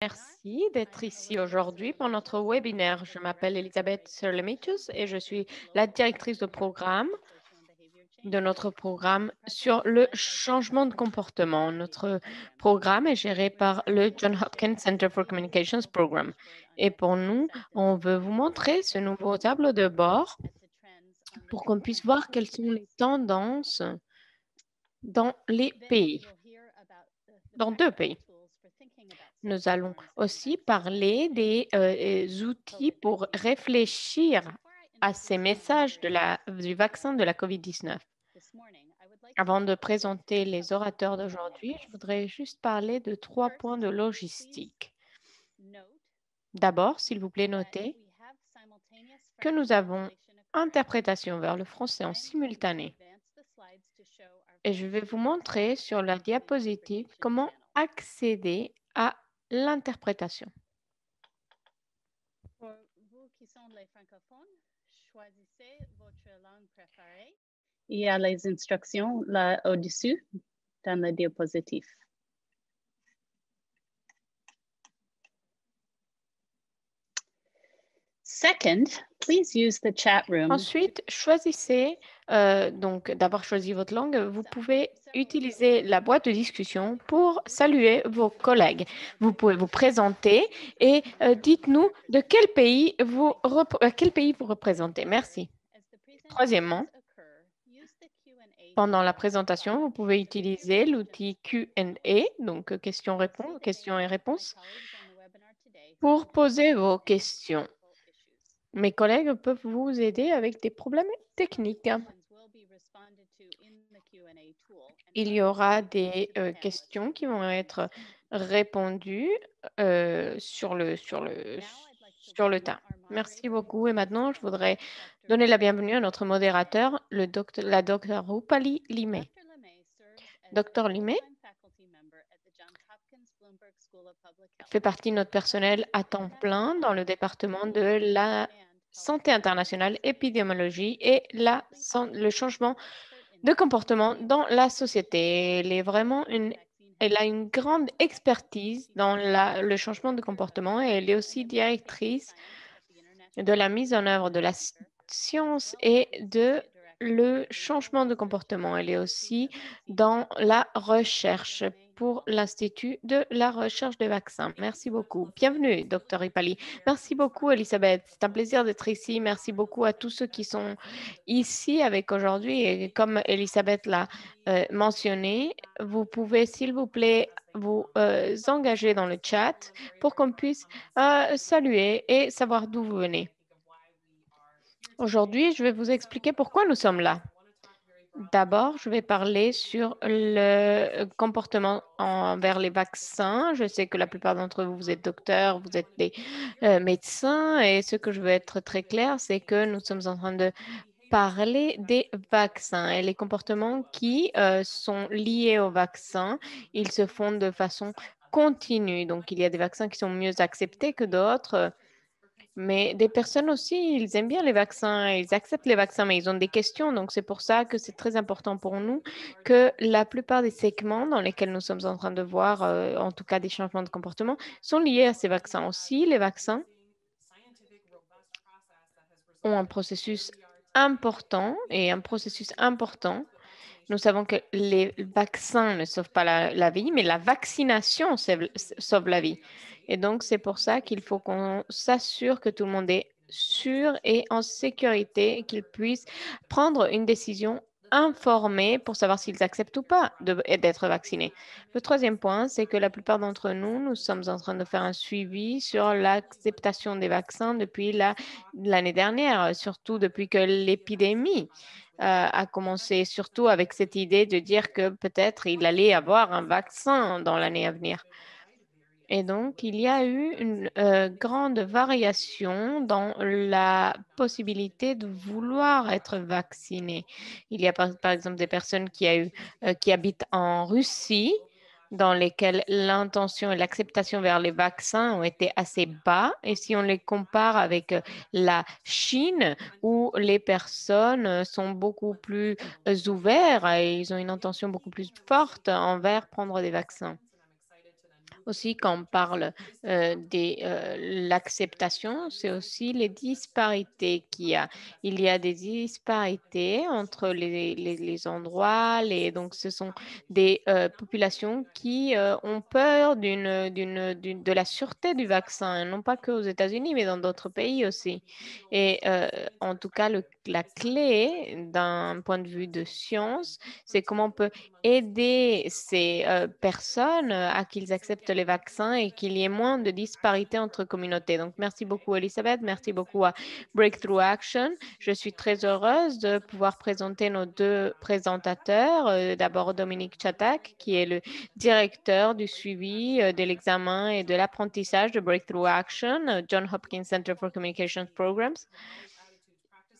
Merci d'être ici aujourd'hui pour notre webinaire. Je m'appelle Elisabeth Serlemichus et je suis la directrice de programme de notre programme sur le changement de comportement. Notre programme est géré par le Johns Hopkins Center for Communications Program. Et pour nous, on veut vous montrer ce nouveau tableau de bord pour qu'on puisse voir quelles sont les tendances dans les pays, dans 2 pays. Nous allons aussi parler des outils pour réfléchir à ces messages du vaccin de la COVID-19. Avant de présenter les orateurs d'aujourd'hui, je voudrais juste parler de 3 points de logistique. D'abord, s'il vous plaît, notez que nous avons interprétation vers le français en simultané. Et je vais vous montrer sur la diapositive comment accéder à l'interprétation. Pour vous qui sont les francophones, choisissez votre langue préférée. Il y a les instructions là au-dessus dans la diapositive. Second, please use the chat room. Ensuite, choisissez, donc d'avoir choisi votre langue, vous pouvez utiliser la boîte de discussion pour saluer vos collègues. Vous pouvez vous présenter et dites-nous de quel pays vous représentez. Merci. Troisièmement, pendant la présentation, vous pouvez utiliser l'outil Q&A, donc questions et réponses, pour poser vos questions. Mes collègues peuvent vous aider avec des problèmes techniques. Il y aura des questions qui vont être répondues sur le tas. Merci beaucoup. Et maintenant, je voudrais donner la bienvenue à notre modérateur, la Dr. Rupali Limay. Dr. Limay fait partie de notre personnel à temps plein dans le département de la santé internationale, épidémiologie et le changement de comportement dans la société. Elle a une grande expertise dans le changement de comportement et elle est aussi directrice de la mise en œuvre de la science et de le changement de comportement. Elle est aussi dans la recherche pour l'Institut de la recherche de vaccins. Merci beaucoup. Bienvenue, Dr. Ripali. Merci beaucoup, Elisabeth. C'est un plaisir d'être ici. Merci beaucoup à tous ceux qui sont ici avec aujourd'hui. Et comme Elisabeth l'a mentionné, vous pouvez, s'il vous plaît, vous engager dans le chat pour qu'on puisse saluer et savoir d'où vous venez. Aujourd'hui, je vais vous expliquer pourquoi nous sommes là. D'abord, je vais parler sur le comportement envers les vaccins. Je sais que la plupart d'entre vous, vous êtes docteurs, vous êtes des médecins et ce que je veux être très clair, c'est que nous sommes en train de parler des vaccins et les comportements qui sont liés aux vaccins. Ils se font de façon continue. Donc, il y a des vaccins qui sont mieux acceptés que d'autres. Mais des personnes aussi, ils aiment bien les vaccins, ils acceptent les vaccins, mais ils ont des questions. Donc, c'est pour ça que c'est très important pour nous que la plupart des segments dans lesquels nous sommes en train de voir, en tout cas des changements de comportement, sont liés à ces vaccins aussi. Les vaccins ont un processus important et un processus important. Nous savons que les vaccins ne sauvent pas la vie, mais la vaccination sauve la vie. Et donc, c'est pour ça qu'il faut qu'on s'assure que tout le monde est sûr et en sécurité et qu'ils puissent prendre une décision informée pour savoir s'ils acceptent ou pas d'être vaccinés. Le troisième point, c'est que la plupart d'entre nous, nous sommes en train de faire un suivi sur l'acceptation des vaccins depuis l'année dernière, surtout depuis que l'épidémie a commencé, surtout avec cette idée de dire que peut-être il allait avoir un vaccin dans l'année à venir. Et donc, il y a eu une grande variation dans la possibilité de vouloir être vacciné. Il y a par exemple des personnes qui habitent en Russie, dans lesquelles l'intention et l'acceptation vers les vaccins ont été assez bas. Et si on les compare avec la Chine, où les personnes sont beaucoup plus ouvertes et ils ont une intention beaucoup plus forte envers prendre des vaccins. Aussi, quand on parle de l'acceptation, c'est aussi les disparités qu'il y a. Il y a des disparités entre les endroits. Donc, ce sont des populations qui ont peur de la sûreté du vaccin, non pas qu'aux États-Unis, mais dans d'autres pays aussi. Et en tout cas, la clé d'un point de vue de science, c'est comment on peut aider ces personnes à qu'ils acceptent les vaccins et qu'il y ait moins de disparités entre communautés. Donc, merci beaucoup, Elisabeth. Merci beaucoup à Breakthrough Action. Je suis très heureuse de pouvoir présenter nos deux présentateurs. D'abord, Dominique Chatak, qui est le directeur du suivi de l'examen et de l'apprentissage de Breakthrough Action, Johns Hopkins Center for Communications Programs.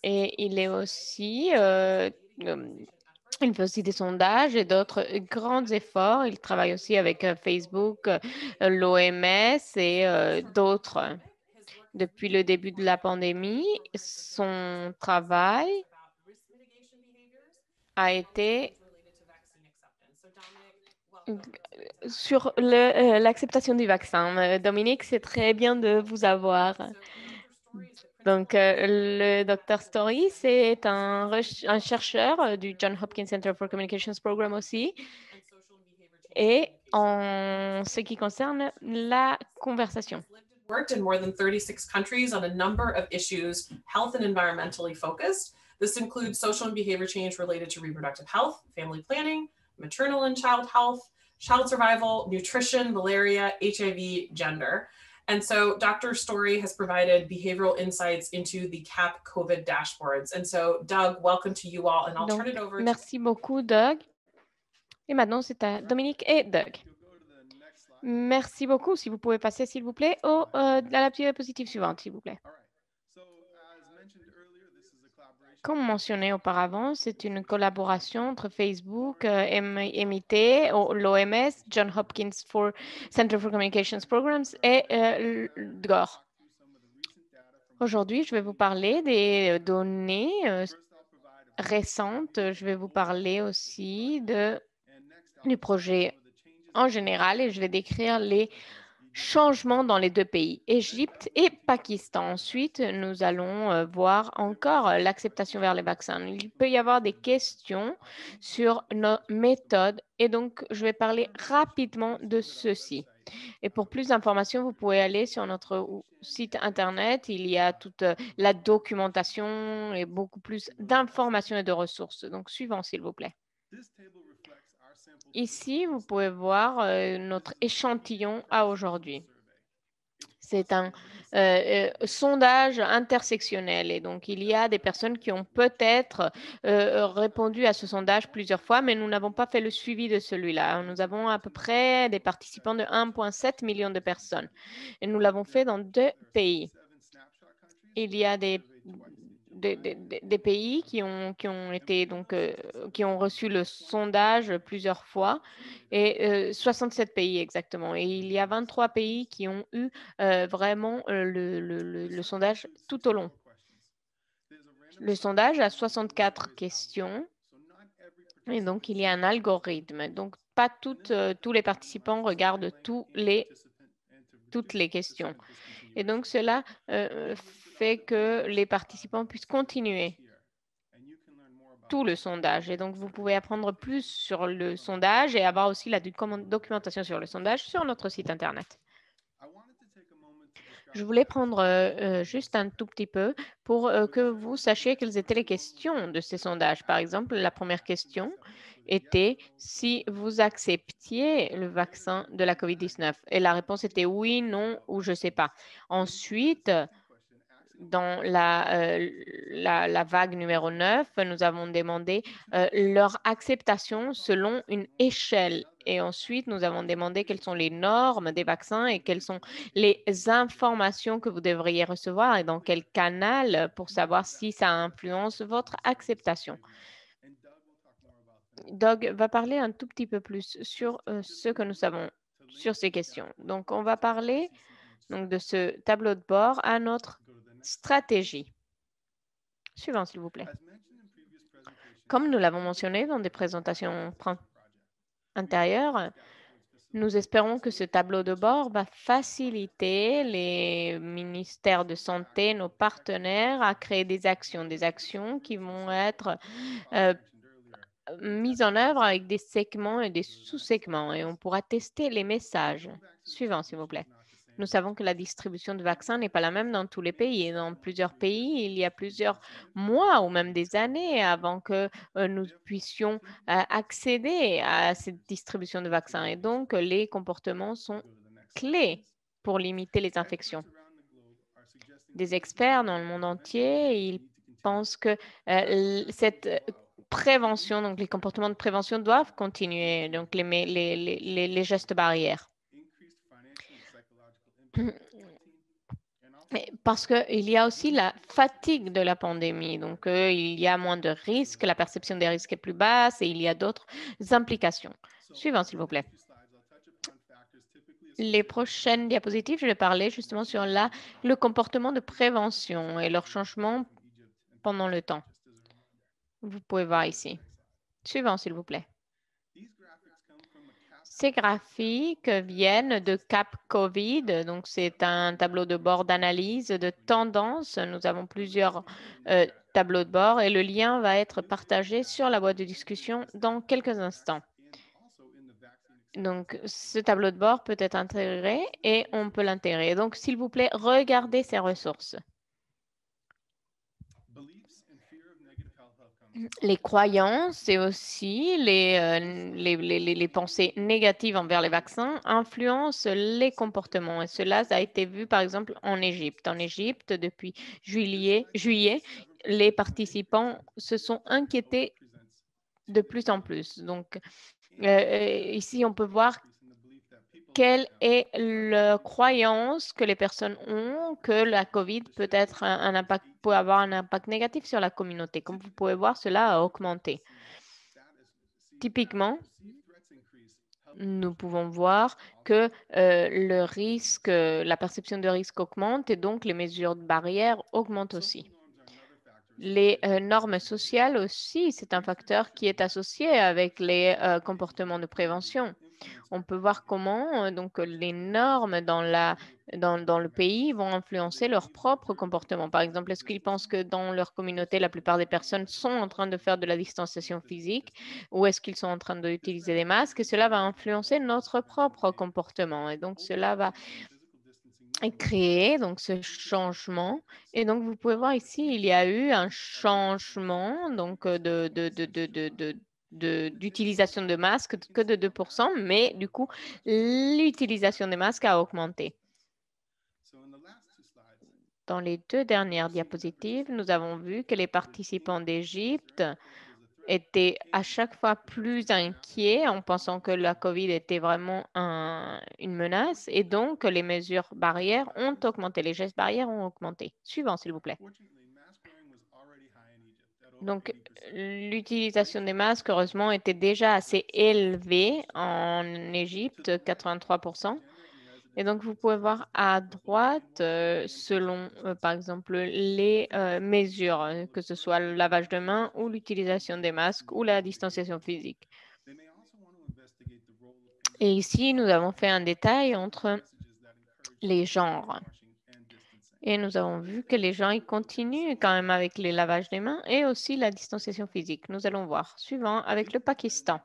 Et il est aussi il fait aussi des sondages et d'autres grands efforts. Il travaille aussi avec Facebook, l'OMS et d'autres. Depuis le début de la pandémie, son travail a été sur l'acceptation du vaccin. Dominique, c'est très bien de vous avoir. Donc, le Dr. Story, c'est un chercheur du Johns Hopkins Center for Communications Program aussi. Et en ce qui concerne la conversation. Worked in more than 36 countries on a number of issues, health and environmentally focused. This includes social and behavior change related to reproductive health, family planning, maternal and child health, child survival, nutrition, malaria, HIV, gender. And so Dr. Story has provided behavioral insights into the CAP COVID dashboards. And so Doug, welcome to you all, and I'll turn it over. Merci beaucoup, Doug. Et maintenant, c'est à Dominique et Doug. Merci beaucoup. Si vous pouvez passer, s'il vous plaît, à la diapositive suivante, s'il vous plaît. Comme mentionné auparavant, c'est une collaboration entre Facebook, MIT, l'OMS, Johns Hopkins Center for Communications Programs et GOR. Aujourd'hui, je vais vous parler des données récentes. Je vais vous parler aussi du projet en général et je vais décrire les changements dans les deux pays, Égypte et Pakistan. Ensuite, nous allons voir encore l'acceptation vers les vaccins. Il peut y avoir des questions sur nos méthodes et donc je vais parler rapidement de ceci. Et pour plus d'informations, vous pouvez aller sur notre site Internet. Il y a toute la documentation et beaucoup plus d'informations et de ressources. Donc, suivant, s'il vous plaît. Ici, vous pouvez voir notre échantillon à aujourd'hui. C'est un sondage intersectionnel et donc il y a des personnes qui ont peut-être répondu à ce sondage plusieurs fois, mais nous n'avons pas fait le suivi de celui-là. Nous avons à peu près des participants de 1,7 million de personnes et nous l'avons fait dans 2 pays. Il y a des pays qui ont reçu le sondage plusieurs fois et 67 pays exactement. Et il y a 23 pays qui ont eu vraiment le sondage tout au long. Le sondage a 64 questions et donc il y a un algorithme. Donc pas tous les participants regardent toutes les questions. Et donc cela fait que les participants puissent continuer tout le sondage. Et donc, vous pouvez apprendre plus sur le sondage et avoir aussi la documentation sur le sondage sur notre site Internet. Je voulais prendre juste un tout petit peu pour que vous sachiez quelles étaient les questions de ces sondages. Par exemple, la première question était si vous acceptiez le vaccin de la COVID-19. Et la réponse était oui, non ou je ne sais pas. Ensuite, dans la vague numéro 9, nous avons demandé leur acceptation selon une échelle. Et ensuite, nous avons demandé quelles sont les normes des vaccins et quelles sont les informations que vous devriez recevoir et dans quel canal pour savoir si ça influence votre acceptation. Doug va parler un tout petit peu plus sur ce que nous savons sur ces questions. Donc, on va parler de ce tableau de bord à notre stratégie. Suivant, s'il vous plaît. Comme nous l'avons mentionné dans des présentations antérieures, Nous espérons que ce tableau de bord va faciliter les ministères de santé, nos partenaires, à créer des actions qui vont être mises en œuvre avec des segments et des sous-segments, et on pourra tester les messages. Suivant, s'il vous plaît. Nous savons que la distribution de vaccins n'est pas la même dans tous les pays. Et dans plusieurs pays, il y a plusieurs mois ou même des années avant que nous puissions accéder à cette distribution de vaccins. Et donc, les comportements sont clés pour limiter les infections. Des experts dans le monde entier, ils pensent que cette prévention, donc les comportements de prévention doivent continuer, donc les gestes barrières. Parce qu'il y a aussi la fatigue de la pandémie. Donc, il y a moins de risques, la perception des risques est plus basse et il y a d'autres implications. Suivant, s'il vous plaît. Les prochaines diapositives, je vais parler justement sur le comportement de prévention et leur changement pendant le temps. Vous pouvez voir ici. Suivant, s'il vous plaît. Ces graphiques viennent de Cap COVID, donc c'est un tableau de bord d'analyse de tendance. Nous avons plusieurs tableaux de bord et le lien va être partagé sur la boîte de discussion dans quelques instants. Donc, ce tableau de bord peut être intégré et on peut l'intégrer. Donc, s'il vous plaît, regardez ces ressources. Les croyances et aussi les pensées négatives envers les vaccins influencent les comportements. Et cela ça a été vu, par exemple, en Égypte. En Égypte, depuis juillet, les participants se sont inquiétés de plus en plus. Donc, ici, on peut voir quelle est la croyance que les personnes ont que la COVID peut avoir un impact négatif sur la communauté. Comme vous pouvez voir, cela a augmenté. Typiquement, nous pouvons voir que le risque, la perception de risque augmente et donc les mesures de barrière augmentent aussi. Les normes sociales aussi, c'est un facteur qui est associé avec les comportements de prévention. On peut voir comment donc les normes dans le pays vont influencer leur propre comportement. Par exemple, est-ce qu'ils pensent que dans leur communauté, la plupart des personnes sont en train de faire de la distanciation physique ou est-ce qu'ils sont en train d'utiliser des masques? Et cela va influencer notre propre comportement. Et donc, cela va créer donc ce changement. Et donc, vous pouvez voir ici, il y a eu un changement donc d'utilisation de masques que de 2%, mais du coup, l'utilisation des masques a augmenté. Dans les deux dernières diapositives, nous avons vu que les participants d'Égypte étaient à chaque fois plus inquiets en pensant que la COVID était vraiment une menace et donc les mesures barrières ont augmenté, les gestes barrières ont augmenté. Suivant, s'il vous plaît. Donc, l'utilisation des masques, heureusement, était déjà assez élevée en Égypte, 83%. Et donc, vous pouvez voir à droite, selon, par exemple, les mesures, que ce soit le lavage de mains ou l'utilisation des masques ou la distanciation physique. Et ici, nous avons fait un détail entre les genres. Et nous avons vu que les gens ils continuent quand même avec les lavages des mains et aussi la distanciation physique. Nous allons voir. Suivant, avec le Pakistan.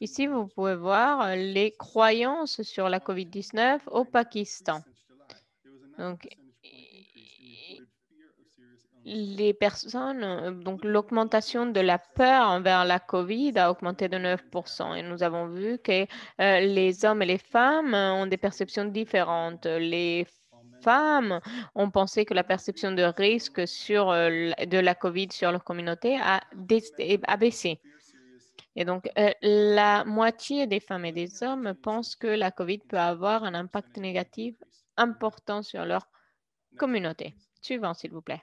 Ici, vous pouvez voir les croyances sur la COVID-19 au Pakistan. Donc, les personnes, donc l'augmentation de la peur envers la COVID a augmenté de 9%. Et nous avons vu que les hommes et les femmes ont des perceptions différentes. Les femmes ont pensé que la perception de risque de la COVID sur leur communauté a baissé. Et donc, la moitié des femmes et des hommes pensent que la COVID peut avoir un impact négatif important sur leur communauté. Suivant, s'il vous plaît.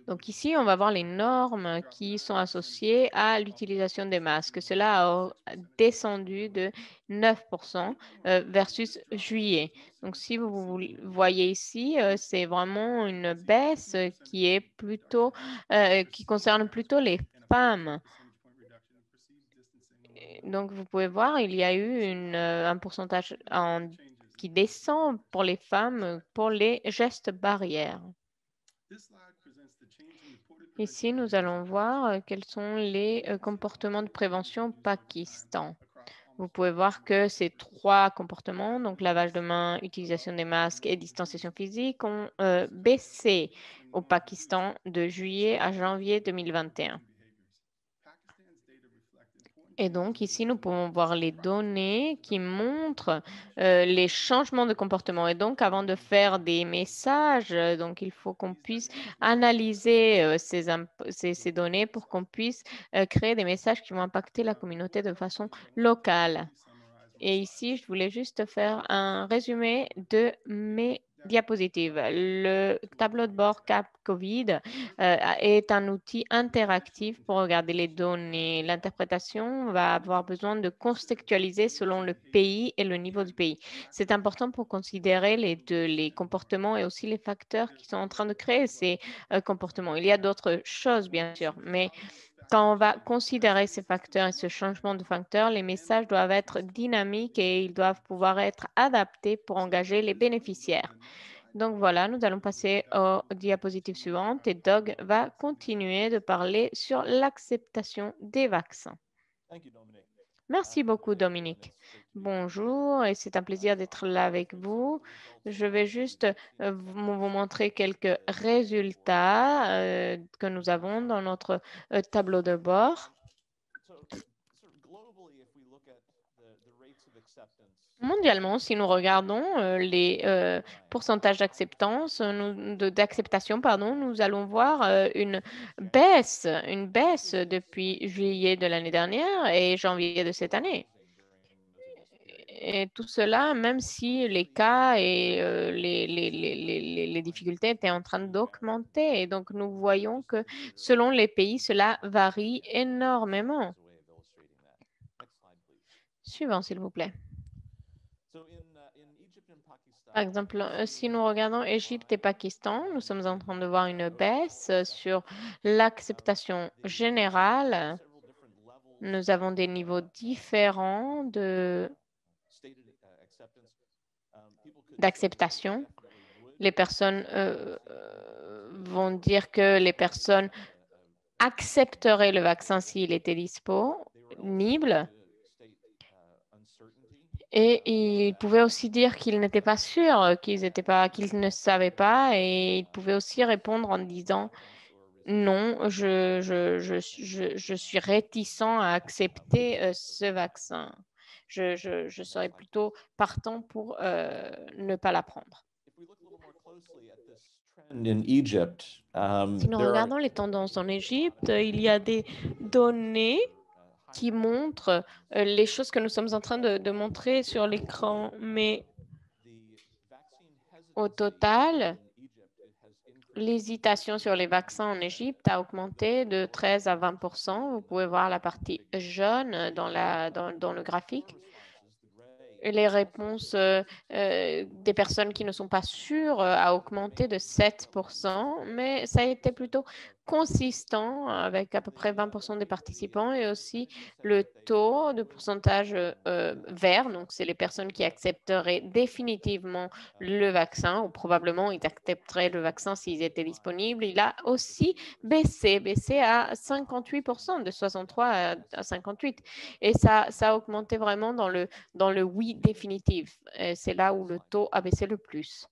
Donc ici, on va voir les normes qui sont associées à l'utilisation des masques. Cela a descendu de 9% versus juillet. Donc si vous voyez ici, c'est vraiment une baisse qui concerne plutôt les femmes. Donc, vous pouvez voir, il y a eu un pourcentage qui descend pour les femmes pour les gestes barrières. Ici, nous allons voir quels sont les comportements de prévention au Pakistan. Vous pouvez voir que ces 3 comportements, donc lavage de mains, utilisation des masques et distanciation physique, ont baissé au Pakistan de juillet à janvier 2021. Et donc, ici, nous pouvons voir les données qui montrent les changements de comportement. Et donc, avant de faire des messages, donc, il faut qu'on puisse analyser ces données pour qu'on puisse créer des messages qui vont impacter la communauté de façon locale. Et ici, je voulais juste faire un résumé de mes diapositives. Le tableau de bord CAP COVID est un outil interactif pour regarder les données. L'interprétation va avoir besoin de contextualiser selon le pays et le niveau du pays. C'est important pour considérer les comportements et aussi les facteurs qui sont en train de créer ces comportements. Il y a d'autres choses, bien sûr, mais quand on va considérer ces facteurs et ce changement de facteurs, les messages doivent être dynamiques et ils doivent pouvoir être adaptés pour engager les bénéficiaires. Donc voilà, nous allons passer aux diapositives suivantes et Doug va continuer de parler sur l'acceptation des vaccins. Merci beaucoup, Dominique. Bonjour et c'est un plaisir d'être là avec vous. Je vais juste vous montrer quelques résultats que nous avons dans notre tableau de bord. Mondialement, si nous regardons les pourcentages d'acceptation, nous allons voir une baisse depuis juillet de l'année dernière et janvier de cette année. Et tout cela, même si les cas et les difficultés étaient en train d'augmenter. Et donc, nous voyons que selon les pays, cela varie énormément. Suivant, s'il vous plaît. Par exemple, si nous regardons Égypte et Pakistan, nous sommes en train de voir une baisse sur l'acceptation générale. Nous avons des niveaux différents d'acceptation. Les personnes vont dire que les personnes accepteraient le vaccin s'il était disponible. Et ils pouvaient aussi dire qu'ils n'étaient pas sûrs, qu'ils ne savaient pas, et ils pouvaient aussi répondre en disant non, je suis réticent à accepter ce vaccin. Je serais plutôt partant pour ne pas la prendre. Si nous regardons les tendances en Égypte, il y a des données qui montrent les choses que nous sommes en train de montrer sur l'écran, mais au total, l'hésitation sur les vaccins en Égypte a augmenté de 13 à 20%. Vous pouvez voir la partie jaune dans le graphique. Et les réponses des personnes qui ne sont pas sûres a augmenté de 7%, mais ça a été plutôt consistant avec à peu près 20% des participants et aussi le taux de pourcentage vert, donc c'est les personnes qui accepteraient définitivement le vaccin ou probablement ils accepteraient le vaccin s'ils étaient disponibles. Il a aussi baissé à 58%, de 63 à 58. Et ça a augmenté vraiment dans le oui définitif. C'est là où le taux a baissé le plus.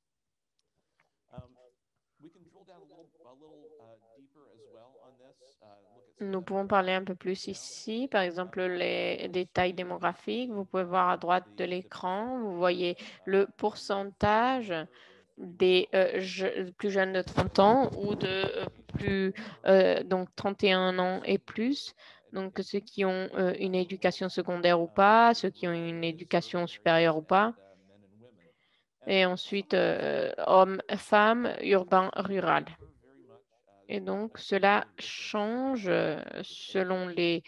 Nous pouvons parler un peu plus ici, par exemple, les détails démographiques. Vous pouvez voir à droite de l'écran, vous voyez le pourcentage des plus jeunes de 30 ans ou de donc 31 ans et plus. Donc, ceux qui ont une éducation secondaire ou pas, ceux qui ont une éducation supérieure ou pas. Et ensuite, hommes, femmes, urbain, rural. Et donc, cela change selon les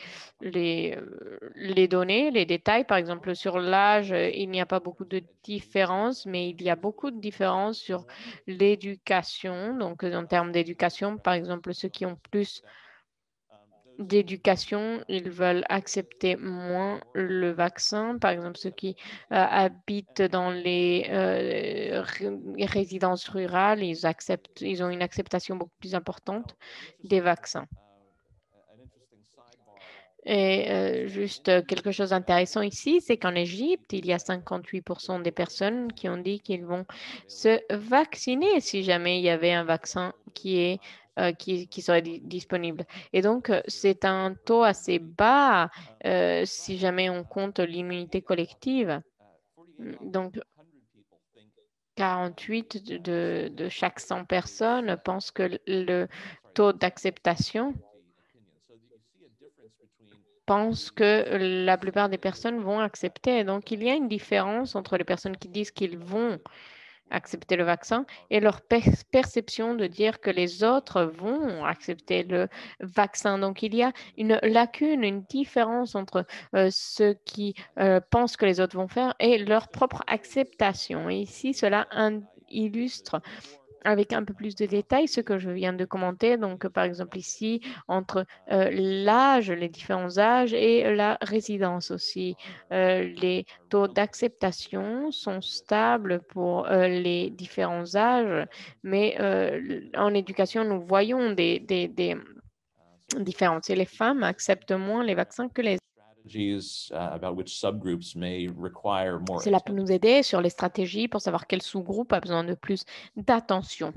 données, les détails. Par exemple, sur l'âge, il n'y a pas beaucoup de différence, mais il y a beaucoup de différences sur l'éducation. Donc, en termes d'éducation, par exemple, ceux qui ont plus d'éducation, ils veulent accepter moins le vaccin. Par exemple, ceux qui habitent dans les résidences rurales, ils ont une acceptation beaucoup plus importante des vaccins. Et juste quelque chose d'intéressant ici, c'est qu'en Égypte, il y a 58% des personnes qui ont dit qu'ils vont se vacciner si jamais il y avait un vaccin qui serait disponible. Et donc, c'est un taux assez bas si jamais on compte l'immunité collective. Donc, 48 de chaque 100 personnes pensent que le taux d'acceptation pense que la plupart des personnes vont accepter. Donc, il y a une différence entre les personnes qui disent qu'ils vont accepter le vaccin et leur perception de dire que les autres vont accepter le vaccin. Donc, il y a une lacune, une différence entre ceux qui pensent que les autres vont faire et leur propre acceptation. Et ici, cela illustre avec un peu plus de détails ce que je viens de commenter. Donc, par exemple, ici, entre l'âge, les différents âges et la résidence aussi. Les taux d'acceptation sont stables pour les différents âges, mais en éducation, nous voyons des différences. Et les femmes acceptent moins les vaccins que les Cela peut nous aider sur les stratégies pour savoir quel sous-groupe a besoin de plus d'attention.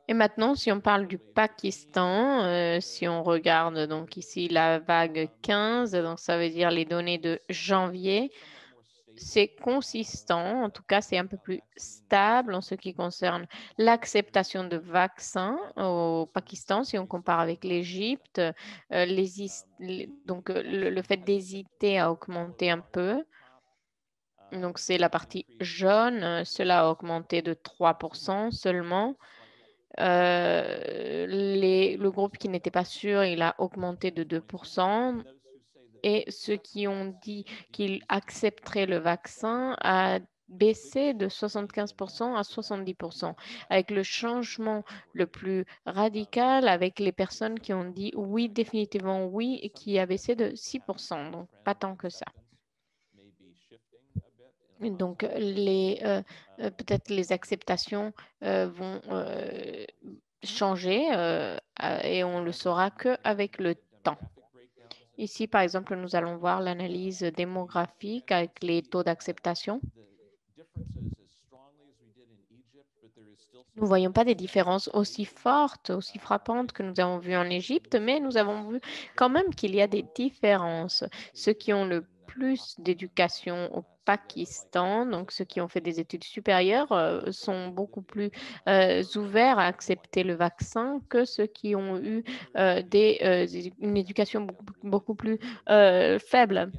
Et maintenant, si on parle du Pakistan, si on regarde donc ici la vague 15, donc ça veut dire les données de janvier, c'est consistant, en tout cas c'est un peu plus stable en ce qui concerne l'acceptation de vaccins au Pakistan, si on compare avec l'Égypte. Donc le fait d'hésiter a augmenté un peu. Donc c'est la partie jaune, cela a augmenté de 3% seulement. Le groupe qui n'était pas sûr, il a augmenté de 2%. Et ceux qui ont dit qu'ils accepteraient le vaccin a baissé de 75% à 70%, avec le changement le plus radical avec les personnes qui ont dit oui, définitivement oui, et qui a baissé de 6%, donc pas tant que ça. Donc, peut-être les acceptations vont changer et on le saura qu'avec le temps. Ici, par exemple, nous allons voir l'analyse démographique avec les taux d'acceptation. Nous ne voyons pas des différences aussi fortes, aussi frappantes que nous avons vues en Égypte, mais nous avons vu quand même qu'il y a des différences. Ceux qui ont le plus d'éducation au Pakistan, donc ceux qui ont fait des études supérieures, sont beaucoup plus ouverts à accepter le vaccin que ceux qui ont eu une éducation beaucoup plus faible.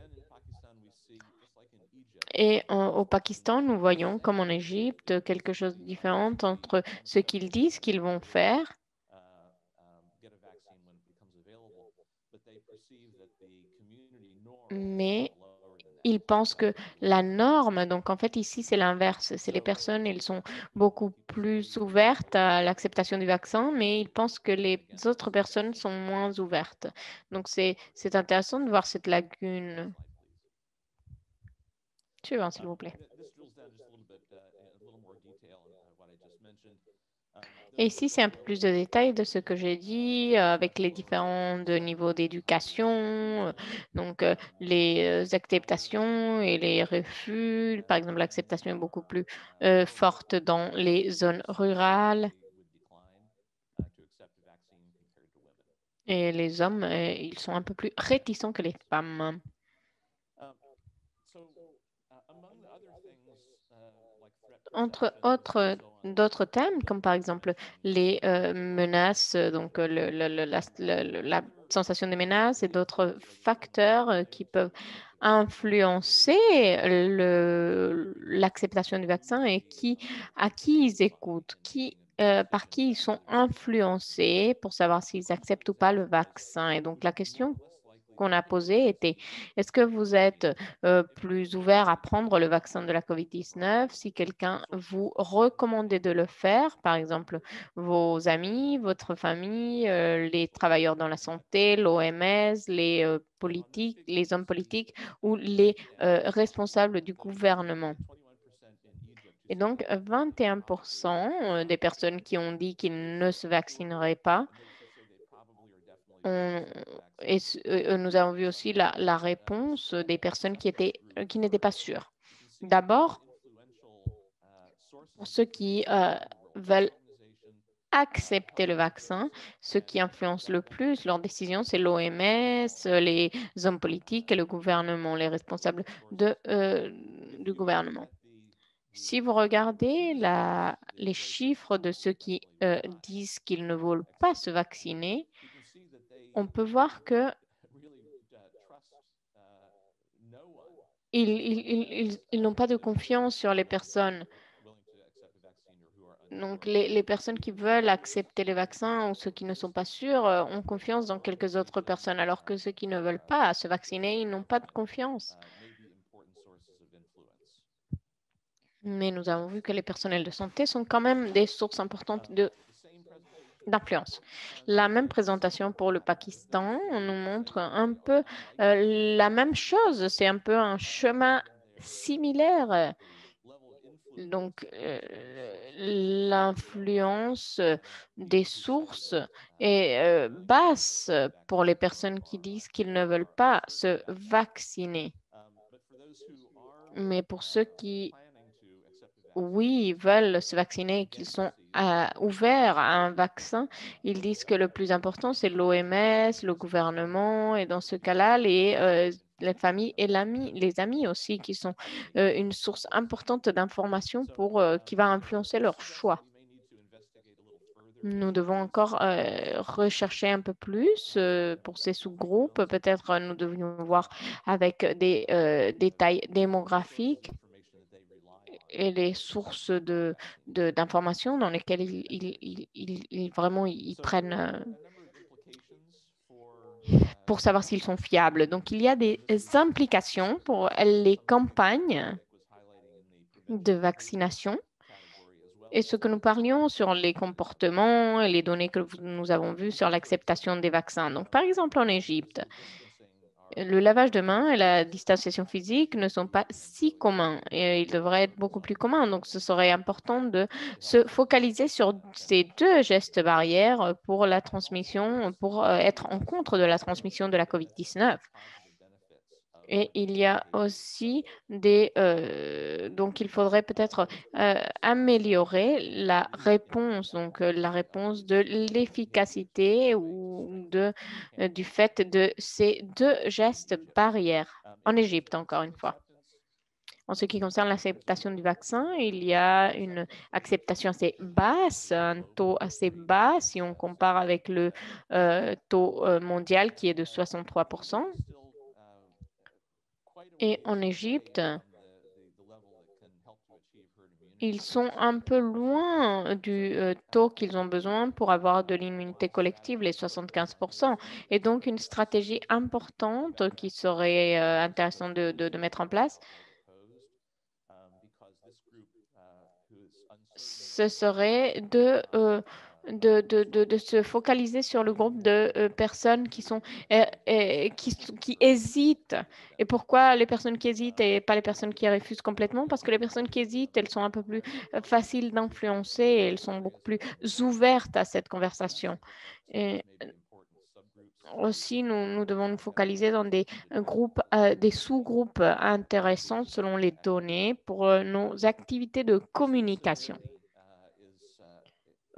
Et au Pakistan, nous voyons, comme en Égypte, quelque chose de différent entre ce qu'ils disent qu'ils vont faire mais ils pensent que la norme, donc en fait ici c'est l'inverse, c'est les personnes, elles sont beaucoup plus ouvertes à l'acceptation du vaccin, mais ils pensent que les autres personnes sont moins ouvertes. Donc c'est intéressant de voir cette lacune. Suivant, s'il vous plaît. Et ici, c'est un peu plus de détails de ce que j'ai dit avec les différents niveaux d'éducation, donc les acceptations et les refus. Par exemple, l'acceptation est beaucoup plus forte dans les zones rurales. Et les hommes, ils sont un peu plus réticents que les femmes. Entre d'autres thèmes, comme par exemple les menaces, donc la sensation des menaces et d'autres facteurs qui peuvent influencer l'acceptation du vaccin et à qui ils écoutent, par qui ils sont influencés pour savoir s'ils acceptent ou pas le vaccin. Et donc la question qu'on a posées étaient, est-ce que vous êtes plus ouvert à prendre le vaccin de la COVID-19 si quelqu'un vous recommandait de le faire, par exemple vos amis, votre famille, les travailleurs dans la santé, l'OMS, les politiques, les hommes politiques ou les responsables du gouvernement? Et donc, 21% des personnes qui ont dit qu'ils ne se vaccineraient pas. Nous avons vu aussi la réponse des personnes qui n'étaient pas sûres. D'abord, pour ceux qui veulent accepter le vaccin, ce qui influence le plus leurs décisions, c'est l'OMS, les hommes politiques et le gouvernement, les responsables du gouvernement. Si vous regardez les chiffres de ceux qui disent qu'ils ne veulent pas se vacciner, on peut voir que ils n'ont pas de confiance sur les personnes. Donc, les personnes qui veulent accepter les vaccins ou ceux qui ne sont pas sûrs ont confiance dans quelques autres personnes, alors que ceux qui ne veulent pas se vacciner, ils n'ont pas de confiance. Mais nous avons vu que les personnels de santé sont quand même des sources importantes d'influence. La même présentation pour le Pakistan, on nous montre un peu la même chose. C'est un peu un chemin similaire. Donc, l'influence des sources est basse pour les personnes qui disent qu'ils ne veulent pas se vacciner. Mais pour ceux qui, oui, veulent se vacciner et qu'ils sont ouverts à un vaccin, ils disent que le plus important, c'est l'OMS, le gouvernement, et dans ce cas-là, les familles et les amis aussi, qui sont une source importante d'informations qui va influencer leur choix. Nous devons encore rechercher un peu plus pour ces sous-groupes. Peut-être nous devrions voir avec des détails démographiques et les sources d'informations dans lesquelles ils vraiment ils prennent pour savoir s'ils sont fiables. Donc, il y a des implications pour les campagnes de vaccination. Et ce que nous parlions sur les comportements et les données que nous avons vues sur l'acceptation des vaccins. Donc, par exemple, en Égypte, le lavage de mains et la distanciation physique ne sont pas si communs et ils devraient être beaucoup plus communs. Donc, ce serait important de se focaliser sur ces deux gestes barrières pour la transmission, pour être en contre de la transmission de la COVID-19. Et il y a aussi donc, il faudrait peut-être améliorer la réponse, donc la réponse de l'efficacité ou du fait de ces deux gestes barrières en Égypte, encore une fois. En ce qui concerne l'acceptation du vaccin, il y a une acceptation assez basse, un taux assez bas si on compare avec le taux mondial qui est de 63%. Et en Égypte, ils sont un peu loin du taux qu'ils ont besoin pour avoir de l'immunité collective, les 75%. Et donc, une stratégie importante qui serait intéressante de mettre en place, ce serait de se focaliser sur le groupe de personnes qui hésitent. Et pourquoi les personnes qui hésitent et pas les personnes qui refusent complètement? Parce que les personnes qui hésitent, elles sont un peu plus faciles d'influencer et elles sont beaucoup plus ouvertes à cette conversation. Et aussi, nous devons nous focaliser dans des groupes, des sous-groupes intéressants selon les données pour nos activités de communication.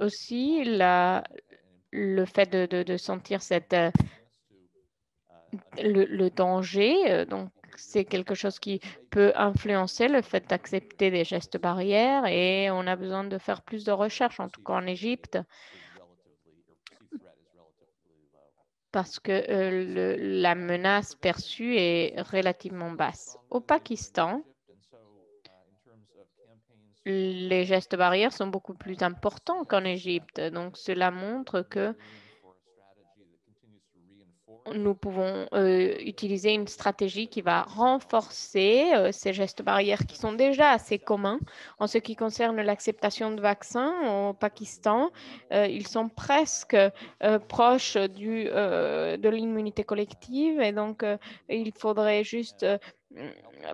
Aussi, le fait de sentir le danger, donc c'est quelque chose qui peut influencer le fait d'accepter des gestes barrières et on a besoin de faire plus de recherches, en tout cas en Égypte, parce que la menace perçue est relativement basse. Au Pakistan, les gestes barrières sont beaucoup plus importants qu'en Égypte. Donc, cela montre que nous pouvons utiliser une stratégie qui va renforcer ces gestes barrières qui sont déjà assez communs. En ce qui concerne l'acceptation de vaccins au Pakistan, ils sont presque proches de l'immunité collective et donc il faudrait juste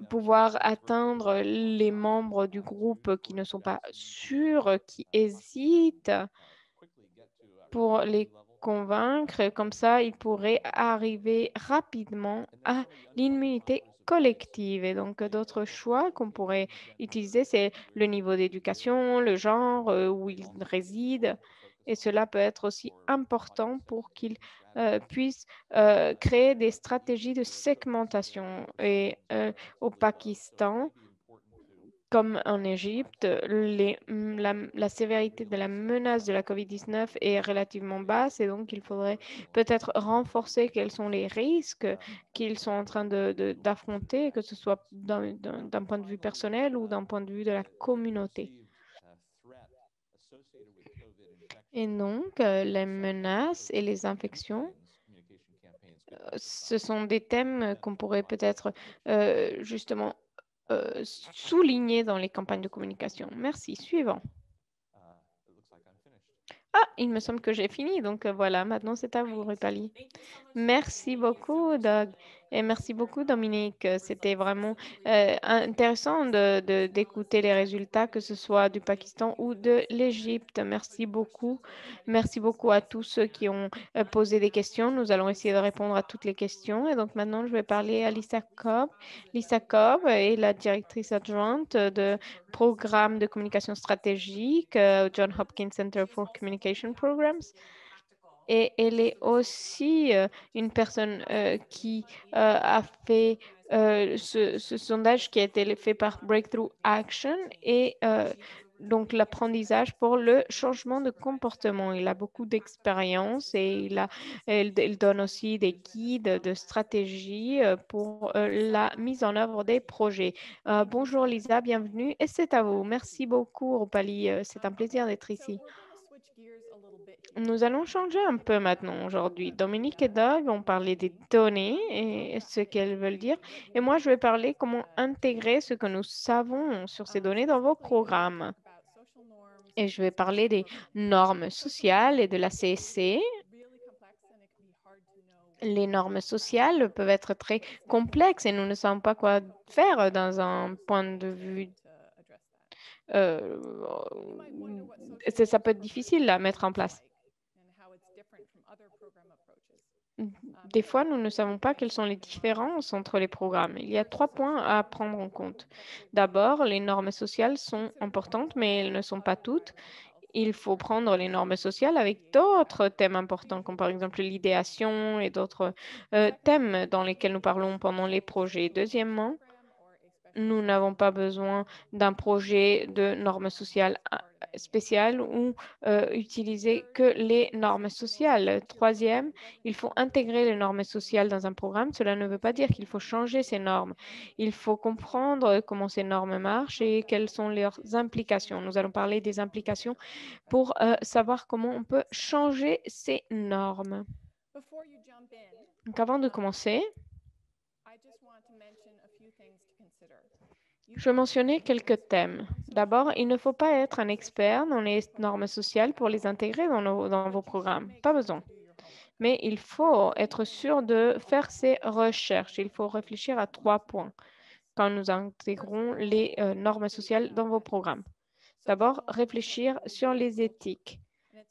pouvoir atteindre les membres du groupe qui ne sont pas sûrs, qui hésitent pour les convaincre. Comme ça, ils pourraient arriver rapidement à l'immunité collective. Et donc, d'autres choix qu'on pourrait utiliser, c'est le niveau d'éducation, le genre où ils résident. Et cela peut être aussi important pour qu'ils puissent créer des stratégies de segmentation. Et au Pakistan, comme en Égypte, la sévérité de la menace de la COVID-19 est relativement basse et donc il faudrait peut-être renforcer quels sont les risques qu'ils sont en train d'affronter, que ce soit d'un point de vue personnel ou d'un point de vue de la communauté. Et donc, les menaces et les infections, ce sont des thèmes qu'on pourrait peut-être justement souligner dans les campagnes de communication. Merci. Suivant. Ah, il me semble que j'ai fini. Donc voilà, maintenant c'est à vous, Rupali. Merci beaucoup, Doug. Et merci beaucoup, Dominique. C'était vraiment intéressant d'écouter les résultats, que ce soit du Pakistan ou de l'Égypte. Merci beaucoup. Merci beaucoup à tous ceux qui ont posé des questions. Nous allons essayer de répondre à toutes les questions. Et donc maintenant, je vais parler à Lisa Cobb. Lisa Cobb est la directrice adjointe de programme de communication stratégique au Johns Hopkins Center for Communication Programs. Et elle est aussi une personne qui a fait ce sondage qui a été fait par Breakthrough Action et donc l'apprentissage pour le changement de comportement. Il a beaucoup d'expérience et il donne aussi des guides de stratégie pour la mise en œuvre des projets. Bonjour Lisa, bienvenue et c'est à vous. Merci beaucoup, Rupali. C'est un plaisir d'être ici. Nous allons changer un peu maintenant aujourd'hui. Dominique et Doug ont parlé des données et ce qu'elles veulent dire. Et moi, je vais parler comment intégrer ce que nous savons sur ces données dans vos programmes. Et je vais parler des normes sociales et de la CSC. Les normes sociales peuvent être très complexes et nous ne savons pas quoi faire dans un point de vue. Ça peut être difficile à mettre en place. Des fois, nous ne savons pas quelles sont les différences entre les programmes. Il y a 3 points à prendre en compte. D'abord, les normes sociales sont importantes, mais elles ne sont pas toutes. Il faut prendre les normes sociales avec d'autres thèmes importants, comme par exemple l'idéation et d'autres thèmes dans lesquels nous parlons pendant les projets. Deuxièmement, nous n'avons pas besoin d'un projet de normes sociales spéciales ou utiliser que les normes sociales. Troisième, il faut intégrer les normes sociales dans un programme. Cela ne veut pas dire qu'il faut changer ces normes. Il faut comprendre comment ces normes marchent et quelles sont leurs implications. Nous allons parler des implications pour savoir comment on peut changer ces normes. Donc avant de commencer, je mentionnais quelques thèmes. D'abord, il ne faut pas être un expert dans les normes sociales pour les intégrer dans vos programmes. Pas besoin. Mais il faut être sûr de faire ses recherches. Il faut réfléchir à 3 points quand nous intégrons les normes sociales dans vos programmes. D'abord, réfléchir sur les éthiques.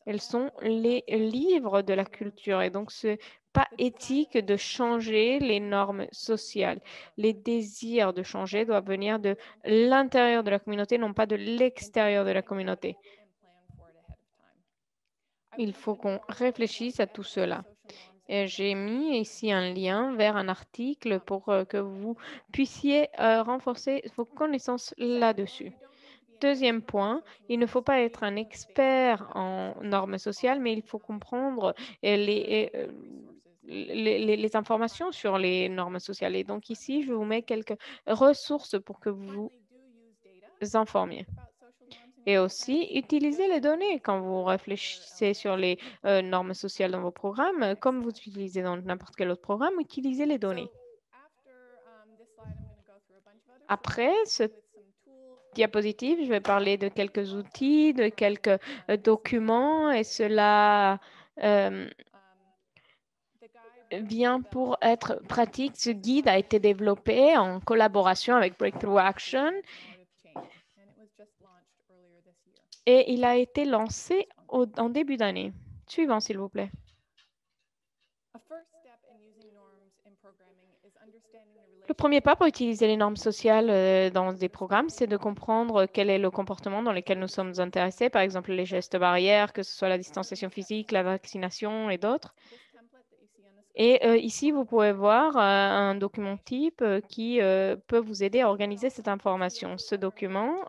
Elles sont les livres de la culture et donc ce n'est pas éthique de changer les normes sociales. Les désirs de changer doivent venir de l'intérieur de la communauté, non pas de l'extérieur de la communauté. Il faut qu'on réfléchisse à tout cela. J'ai mis ici un lien vers un article pour que vous puissiez renforcer vos connaissances là-dessus. Deuxième point, il ne faut pas être un expert en normes sociales, mais il faut comprendre les informations sur les normes sociales. Et donc ici, je vous mets quelques ressources pour que vous vous informiez. Et aussi, utilisez les données quand vous réfléchissez sur les normes sociales dans vos programmes. Comme vous utilisez dans n'importe quel autre programme, utilisez les données. Après cette diapositive, je vais parler de quelques outils, de quelques documents, et cela vient pour être pratique. Ce guide a été développé en collaboration avec Breakthrough Action et il a été lancé en début d'année. Suivant, s'il vous plaît. Le premier pas pour utiliser les normes sociales dans des programmes, c'est de comprendre quel est le comportement dans lequel nous sommes intéressés, par exemple les gestes barrières, que ce soit la distanciation physique, la vaccination et d'autres. Et ici, vous pouvez voir un document type qui peut vous aider à organiser cette information. Ce document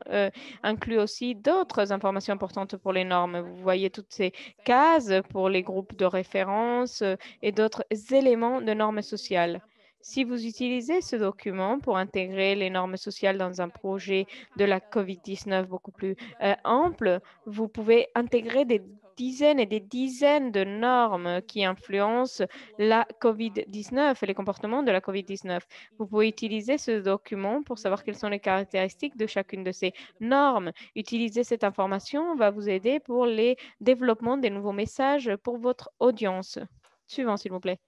inclut aussi d'autres informations importantes pour les normes. Vous voyez toutes ces cases pour les groupes de référence et d'autres éléments de normes sociales. Si vous utilisez ce document pour intégrer les normes sociales dans un projet de la COVID-19 beaucoup plus ample, vous pouvez intégrer des dizaines et des dizaines de normes qui influencent la COVID-19 et les comportements de la COVID-19. Vous pouvez utiliser ce document pour savoir quelles sont les caractéristiques de chacune de ces normes. Utiliser cette information va vous aider pour les développements des nouveaux messages pour votre audience. Suivant, s'il vous plaît.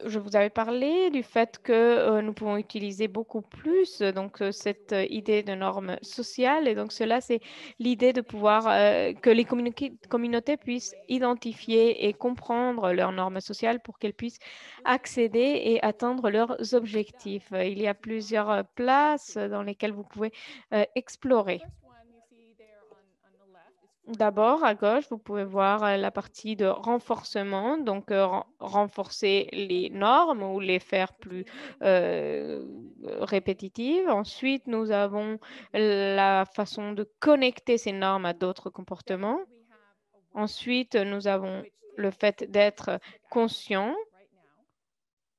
Je vous avais parlé du fait que nous pouvons utiliser beaucoup plus cette idée de normes sociales. Et donc, cela, c'est l'idée de pouvoir que les communautés puissent identifier et comprendre leurs normes sociales pour qu'elles puissent accéder et atteindre leurs objectifs. Il y a plusieurs places dans lesquelles vous pouvez explorer. D'abord, à gauche, vous pouvez voir la partie de renforcement, donc renforcer les normes ou les faire plus répétitives. Ensuite, nous avons la façon de connecter ces normes à d'autres comportements. Ensuite, nous avons le fait d'être conscient.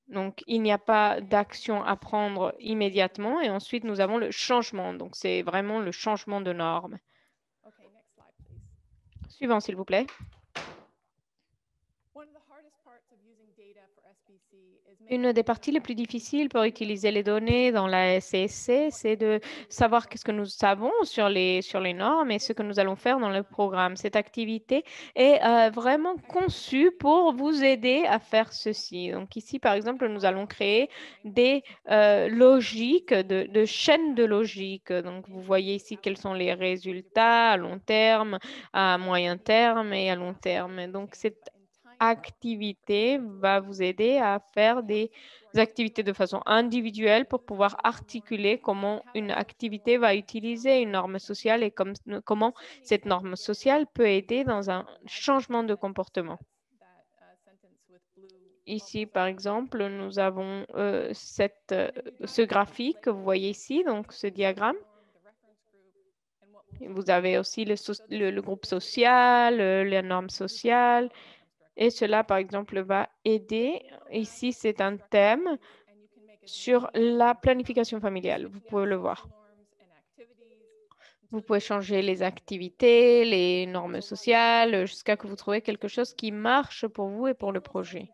Donc, il n'y a pas d'action à prendre immédiatement. Et ensuite, nous avons le changement. Donc, c'est vraiment le changement de normes. Suivant, s'il vous plaît. Une des parties les plus difficiles pour utiliser les données dans la SCSC, c'est de savoir qu'est-ce que nous savons sur les normes et ce que nous allons faire dans le programme. Cette activité est vraiment conçue pour vous aider à faire ceci. Donc ici, par exemple, nous allons créer des logiques, de chaînes de logique. Donc vous voyez ici quels sont les résultats à long terme, à moyen terme et à long terme. Donc cette activité va vous aider à faire des activités de façon individuelle pour pouvoir articuler comment une activité va utiliser une norme sociale et comment cette norme sociale peut aider dans un changement de comportement. Ici, par exemple, nous avons ce graphique que vous voyez ici, donc ce diagramme. Vous avez aussi le groupe social, les normes sociales. Et cela, par exemple, va aider. Ici, c'est un thème sur la planification familiale. Vous pouvez le voir. Vous pouvez changer les activités, les normes sociales, jusqu'à ce que vous trouviez quelque chose qui marche pour vous et pour le projet.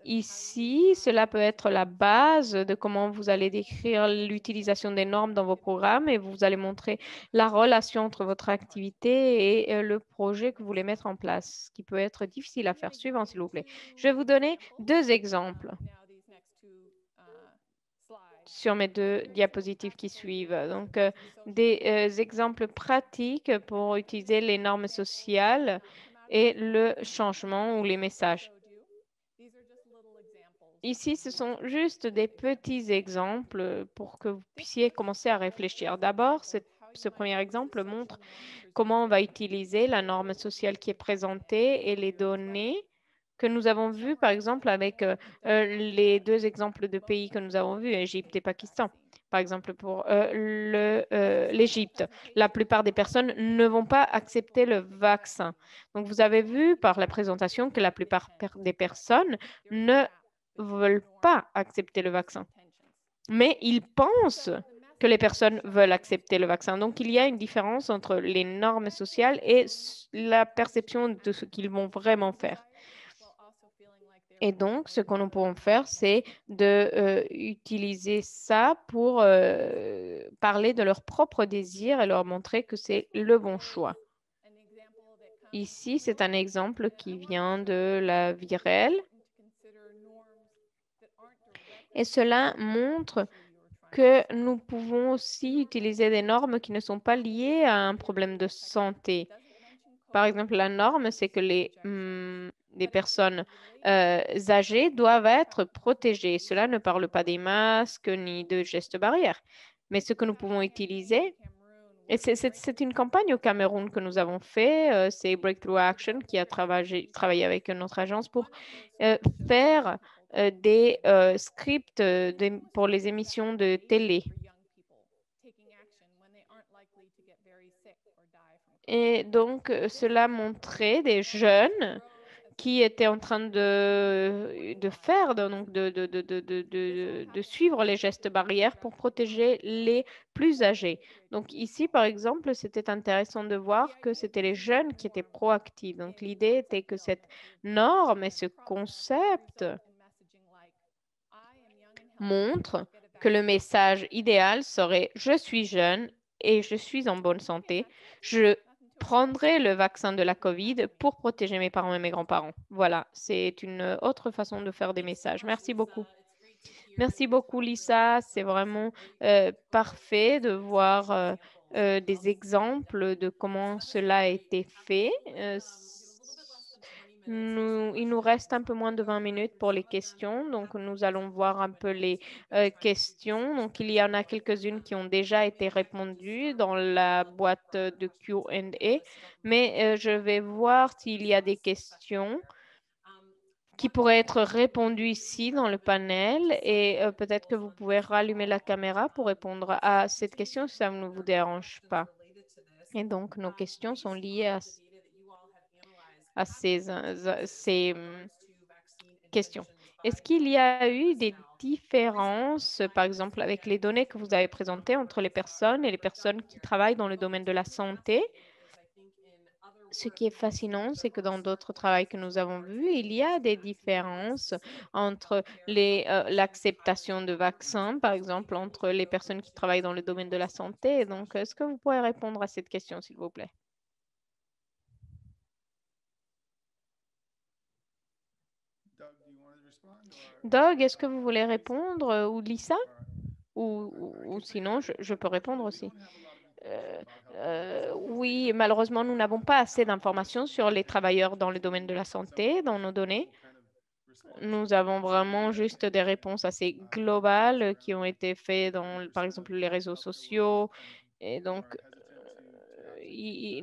Ici, cela peut être la base de comment vous allez décrire l'utilisation des normes dans vos programmes et vous allez montrer la relation entre votre activité et le projet que vous voulez mettre en place, ce qui peut être difficile à faire. Suivant, s'il vous plaît. Je vais vous donner deux exemples sur mes deux diapositives qui suivent. Donc, des exemples pratiques pour utiliser les normes sociales et le changement ou les messages. Ici, ce sont juste des petits exemples pour que vous puissiez commencer à réfléchir. D'abord, ce premier exemple montre comment on va utiliser la norme sociale qui est présentée et les données que nous avons vues, par exemple, avec les deux exemples de pays que nous avons vus, Égypte et Pakistan. Par exemple, pour l'Égypte, la plupart des personnes ne vont pas accepter le vaccin. Donc, vous avez vu par la présentation que la plupart des personnes ne veulent pas accepter le vaccin. Mais ils pensent que que les personnes veulent accepter le vaccin. Donc, il y a une différence entre les normes sociales et la perception de ce qu'ils vont vraiment faire. Et donc, ce que nous pouvons faire, c'est de utiliser ça pour parler de leurs propres désirs et leur montrer que c'est le bon choix. Ici, c'est un exemple qui vient de la vie réelle. Et cela montre que nous pouvons aussi utiliser des normes qui ne sont pas liées à un problème de santé. Par exemple, la norme, c'est que les personnes âgées doivent être protégées. Cela ne parle pas des masques ni de gestes barrières. Mais ce que nous pouvons utiliser, et c'est une campagne au Cameroun que nous avons fait, c'est Breakthrough Action qui a travaillé avec notre agence pour faire des scripts pour les émissions de télé. Et donc, cela montrait des jeunes qui étaient en train de faire, donc de suivre les gestes barrières pour protéger les plus âgés. Donc ici, par exemple, c'était intéressant de voir que c'était les jeunes qui étaient proactifs. Donc l'idée était que cette norme et ce concept montrent que le message idéal serait: je suis jeune et je suis en bonne santé. Je prendrai le vaccin de la COVID pour protéger mes parents et mes grands-parents. Voilà, c'est une autre façon de faire des messages. Merci beaucoup. Merci beaucoup, Lisa. C'est vraiment parfait de voir des exemples de comment cela a été fait. Il nous reste un peu moins de 20 minutes pour les questions, donc nous allons voir un peu les questions. Donc, il y en a quelques-unes qui ont déjà été répondues dans la boîte de Q&A, mais je vais voir s'il y a des questions qui pourraient être répondues ici dans le panel et peut-être que vous pouvez rallumer la caméra pour répondre à cette question si ça ne vous dérange pas. Et donc, nos questions sont liées à ces questions. Est-ce qu'il y a eu des différences, par exemple, avec les données que vous avez présentées entre les personnes et les personnes qui travaillent dans le domaine de la santé? Ce qui est fascinant, c'est que dans d'autres travaux que nous avons vus, il y a des différences entre l'acceptation de vaccins, par exemple, entre les personnes qui travaillent dans le domaine de la santé. Donc, est-ce que vous pourrez répondre à cette question, s'il vous plaît? Doug, est-ce que vous voulez répondre ou Lisa? Ou sinon, je peux répondre aussi. Oui, malheureusement, nous n'avons pas assez d'informations sur les travailleurs dans le domaine de la santé, dans nos données. Nous avons vraiment juste des réponses assez globales qui ont été faites dans, par exemple, les réseaux sociaux. Et donc,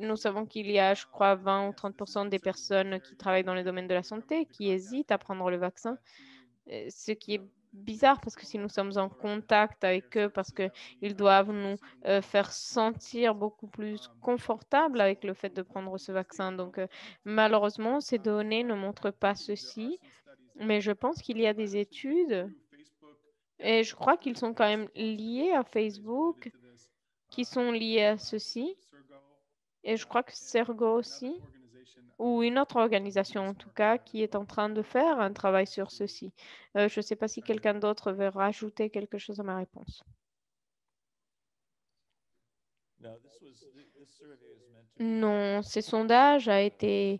nous savons qu'il y a, je crois, 20 ou 30% des personnes qui travaillent dans le domaine de la santé qui hésitent à prendre le vaccin. Ce qui est bizarre parce que si nous sommes en contact avec eux, parce qu'ils doivent nous faire sentir beaucoup plus confortables avec le fait de prendre ce vaccin. Donc, malheureusement, ces données ne montrent pas ceci, mais je pense qu'il y a des études et je crois qu'ils sont quand même liés à Facebook, qui sont liés à ceci. Et je crois que Sergo aussi, ou une autre organisation en tout cas, qui est en train de faire un travail sur ceci. Je ne sais pas si quelqu'un d'autre veut rajouter quelque chose à ma réponse. Non, ce sondage a été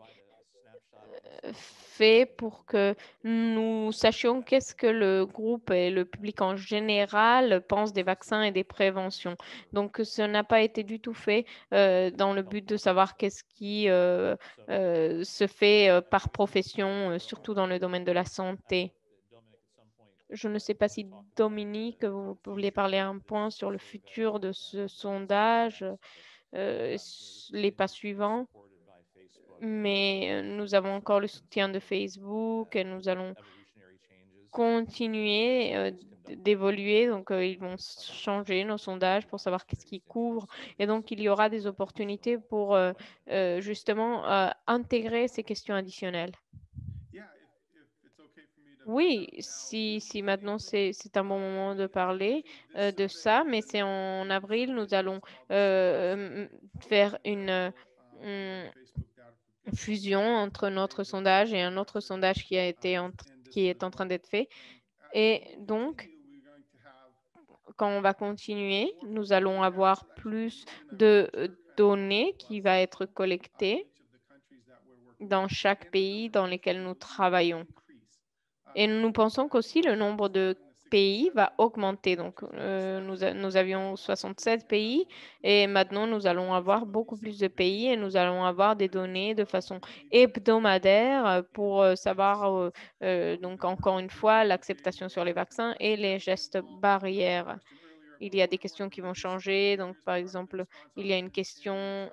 fait pour que nous sachions qu'est-ce que le groupe et le public en général pensent des vaccins et des préventions. Donc, ce n'a pas été du tout fait dans le but de savoir qu'est-ce qui se fait par profession, surtout dans le domaine de la santé. Je ne sais pas si Dominique, vous voulez parler un point sur le futur de ce sondage, les pas suivants. Mais nous avons encore le soutien de Facebook et nous allons continuer d'évoluer. Donc, ils vont changer nos sondages pour savoir qu'est-ce qu'ils couvrent. Et donc, il y aura des opportunités pour justement intégrer ces questions additionnelles. Oui, si maintenant c'est un bon moment de parler de ça, mais c'est en avril, nous allons faire fusion entre notre sondage et un autre sondage qui est en train d'être fait. Et donc, quand on va continuer, nous allons avoir plus de données qui va être collectées dans chaque pays dans lesquels nous travaillons. Et nous pensons qu'aussi le nombre de pays va augmenter. Donc, nous avions 67 pays et maintenant nous allons avoir beaucoup plus de pays et nous allons avoir des données de façon hebdomadaire pour savoir, donc encore une fois, l'acceptation sur les vaccins et les gestes barrières. Il y a des questions qui vont changer. Donc, par exemple, il y a une question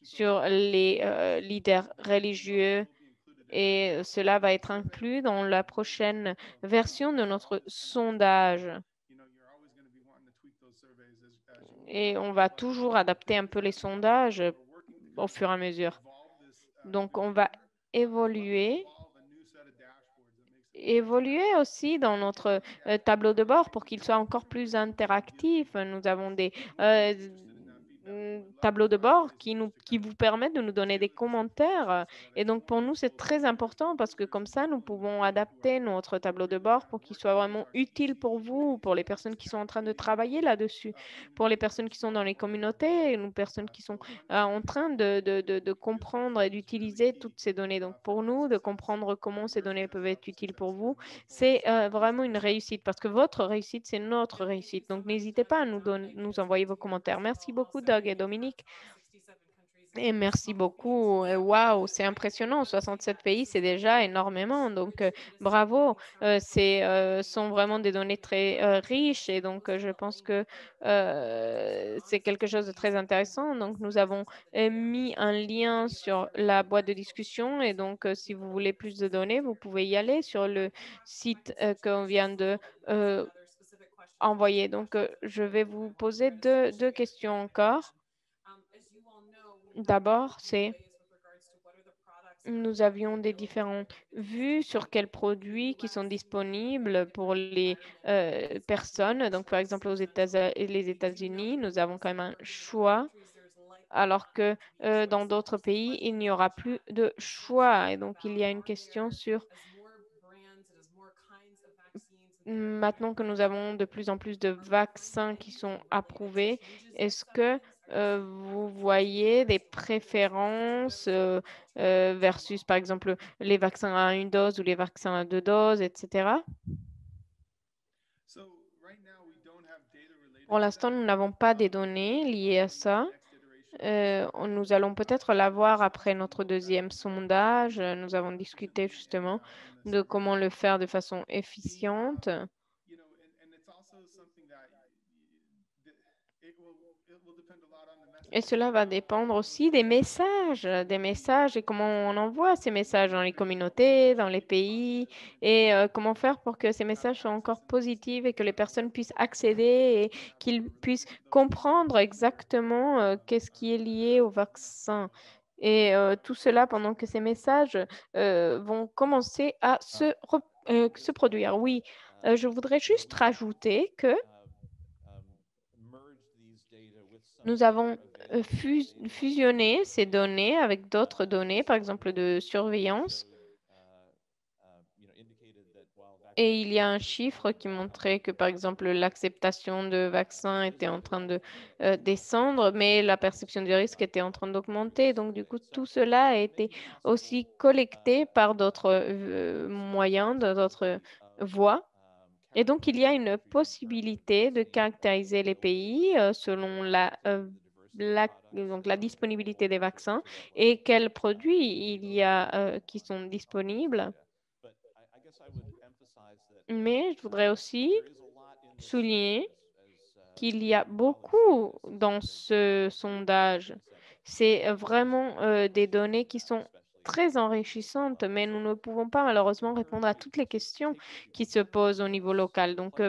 sur les leaders religieux et cela va être inclus dans la prochaine version de notre sondage. Et on va toujours adapter un peu les sondages au fur et à mesure. Donc, on va évoluer évoluer aussi dans notre tableau de bord pour qu'il soit encore plus interactif. Nous avons des tableaux de bord qui vous permettent de nous donner des commentaires. Et donc, pour nous, c'est très important parce que comme ça, nous pouvons adapter notre tableau de bord pour qu'il soit vraiment utile pour vous, pour les personnes qui sont en train de travailler là-dessus, pour les personnes qui sont dans les communautés, et nous personnes qui sont en train de comprendre et d'utiliser toutes ces données. Donc, pour nous, de comprendre comment ces données peuvent être utiles pour vous, c'est vraiment une réussite parce que votre réussite, c'est notre réussite. Donc, n'hésitez pas à nous envoyer vos commentaires. Merci beaucoup, Doug et Dominique. Et merci beaucoup. Waouh, c'est impressionnant. 67 pays, c'est déjà énormément. Donc, bravo. Sont vraiment des données très riches. Et donc, je pense que c'est quelque chose de très intéressant. Donc, nous avons mis un lien sur la boîte de discussion. Et donc, si vous voulez plus de données, vous pouvez y aller sur le site qu'on vient de envoyer. Donc, je vais vous poser deux questions encore. D'abord, c'est nous avions des différentes vues sur quels produits qui sont disponibles pour les personnes. Donc, par exemple, les États-Unis, nous avons quand même un choix, alors que dans d'autres pays, il n'y aura plus de choix. Et donc, il y a une question sur maintenant que nous avons de plus en plus de vaccins qui sont approuvés, est-ce que vous voyez des préférences versus, par exemple, les vaccins à une dose ou les vaccins à deux doses, etc. Pour l'instant, nous n'avons pas des données liées à ça. Nous allons peut-être l'avoir après notre deuxième sondage. Nous avons discuté justement de comment le faire de façon efficiente. Et cela va dépendre aussi des messages et comment on envoie ces messages dans les communautés, dans les pays, et comment faire pour que ces messages soient encore positifs et que les personnes puissent accéder et qu'ils puissent comprendre exactement qu'est-ce qui est lié au vaccin. Et tout cela pendant que ces messages vont commencer à se produire. Oui, je voudrais juste rajouter que nous avons fusionné ces données avec d'autres données, par exemple de surveillance. Et il y a un chiffre qui montrait que, par exemple, l'acceptation de vaccins était en train de descendre, mais la perception du risque était en train d'augmenter. Donc, du coup, tout cela a été aussi collecté par d'autres moyens, d'autres voies. Et donc, il y a une possibilité de caractériser les pays selon donc la disponibilité des vaccins et quels produits il y a qui sont disponibles. Mais je voudrais aussi souligner qu'il y a beaucoup dans ce sondage. C'est vraiment des données qui sont très enrichissante, mais nous ne pouvons pas malheureusement répondre à toutes les questions qui se posent au niveau local. Donc,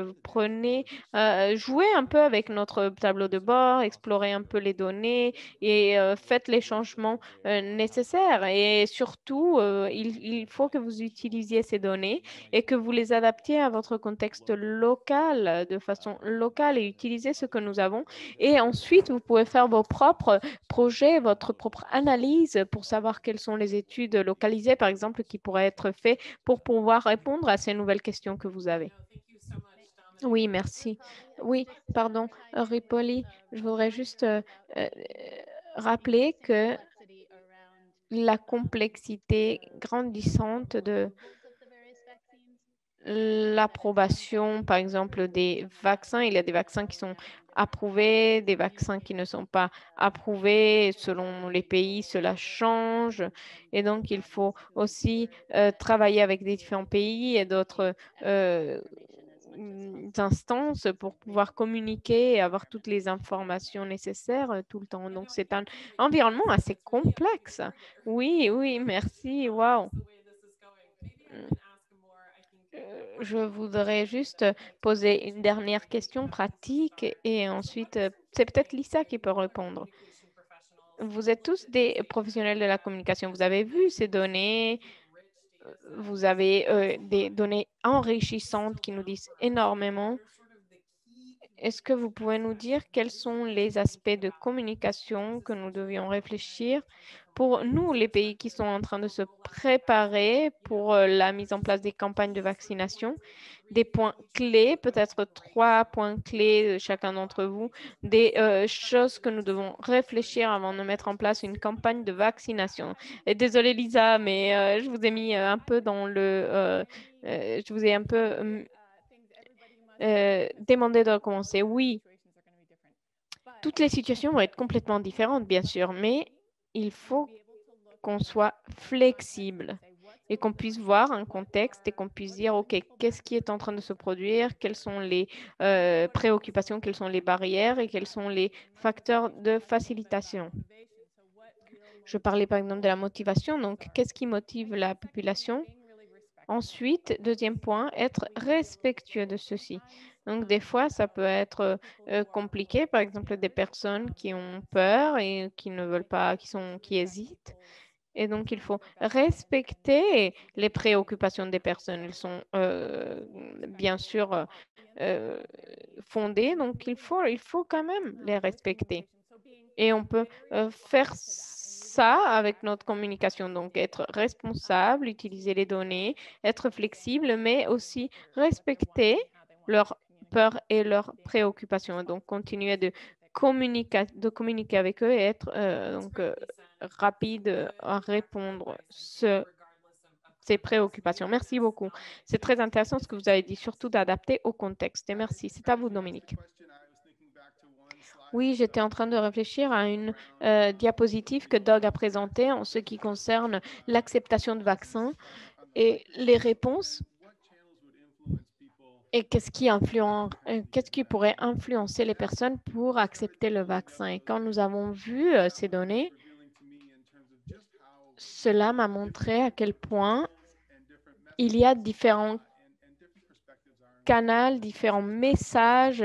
jouez un peu avec notre tableau de bord, explorez un peu les données et faites les changements nécessaires. Et surtout, il faut que vous utilisiez ces données et que vous les adaptiez à votre contexte local, de façon locale et utilisez ce que nous avons. Et ensuite, vous pouvez faire vos propres projets, votre propre analyse pour savoir quelles sont les études localisées, par exemple, qui pourraient être faites pour pouvoir répondre à ces nouvelles questions que vous avez. Oui, merci. Oui, pardon, Ripoli, je voudrais juste rappeler que la complexité grandissante de l'approbation, par exemple, des vaccins. Il y a des vaccins qui sont approuvés, des vaccins qui ne sont pas approuvés. Selon les pays, cela change. Et donc, il faut aussi travailler avec des différents pays et d'autres instances pour pouvoir communiquer et avoir toutes les informations nécessaires tout le temps. Donc, c'est un environnement assez complexe. Oui, oui, merci. Wow. Je voudrais juste poser une dernière question pratique et ensuite, c'est peut-être Lisa qui peut répondre. Vous êtes tous des professionnels de la communication. Vous avez vu ces données, vous avez des données enrichissantes qui nous disent énormément. Est-ce que vous pouvez nous dire quels sont les aspects de communication que nous devions réfléchir pour nous, les pays qui sont en train de se préparer pour la mise en place des campagnes de vaccination? Des points clés, peut-être 3 points clés de chacun d'entre vous, des choses que nous devons réfléchir avant de mettre en place une campagne de vaccination. Et désolée Lisa, mais je vous ai mis un peu je vous ai un peu demandé de recommencer. Oui, toutes les situations vont être complètement différentes, bien sûr, mais il faut qu'on soit flexible et qu'on puisse voir un contexte et qu'on puisse dire, OK, qu'est-ce qui est en train de se produire, quelles sont les préoccupations, quelles sont les barrières et quels sont les facteurs de facilitation. Je parlais par exemple de la motivation, donc qu'est-ce qui motive la population? Ensuite, deuxième point, être respectueux de ceci. Donc, des fois, ça peut être compliqué. Par exemple, des personnes qui ont peur et qui ne veulent pas, qui hésitent. Et donc, il faut respecter les préoccupations des personnes. Elles sont bien sûr euh, fondées, donc il faut quand même les respecter. Et on peut faire ça avec notre communication. Donc, être responsable, utiliser les données, être flexible, mais aussi respecter leurs peurs et leurs préoccupations. Donc, continuer de communiquer avec eux et être rapide à répondre ces préoccupations. Merci beaucoup. C'est très intéressant ce que vous avez dit, surtout d'adapter au contexte. Et merci. C'est à vous, Dominique. Oui, j'étais en train de réfléchir à une diapositive que Doug a présentée en ce qui concerne l'acceptation de vaccins et les réponses et qu'est-ce qui pourrait influencer les personnes pour accepter le vaccin. Et quand nous avons vu ces données, cela m'a montré à quel point il y a différents canaux, différents messages,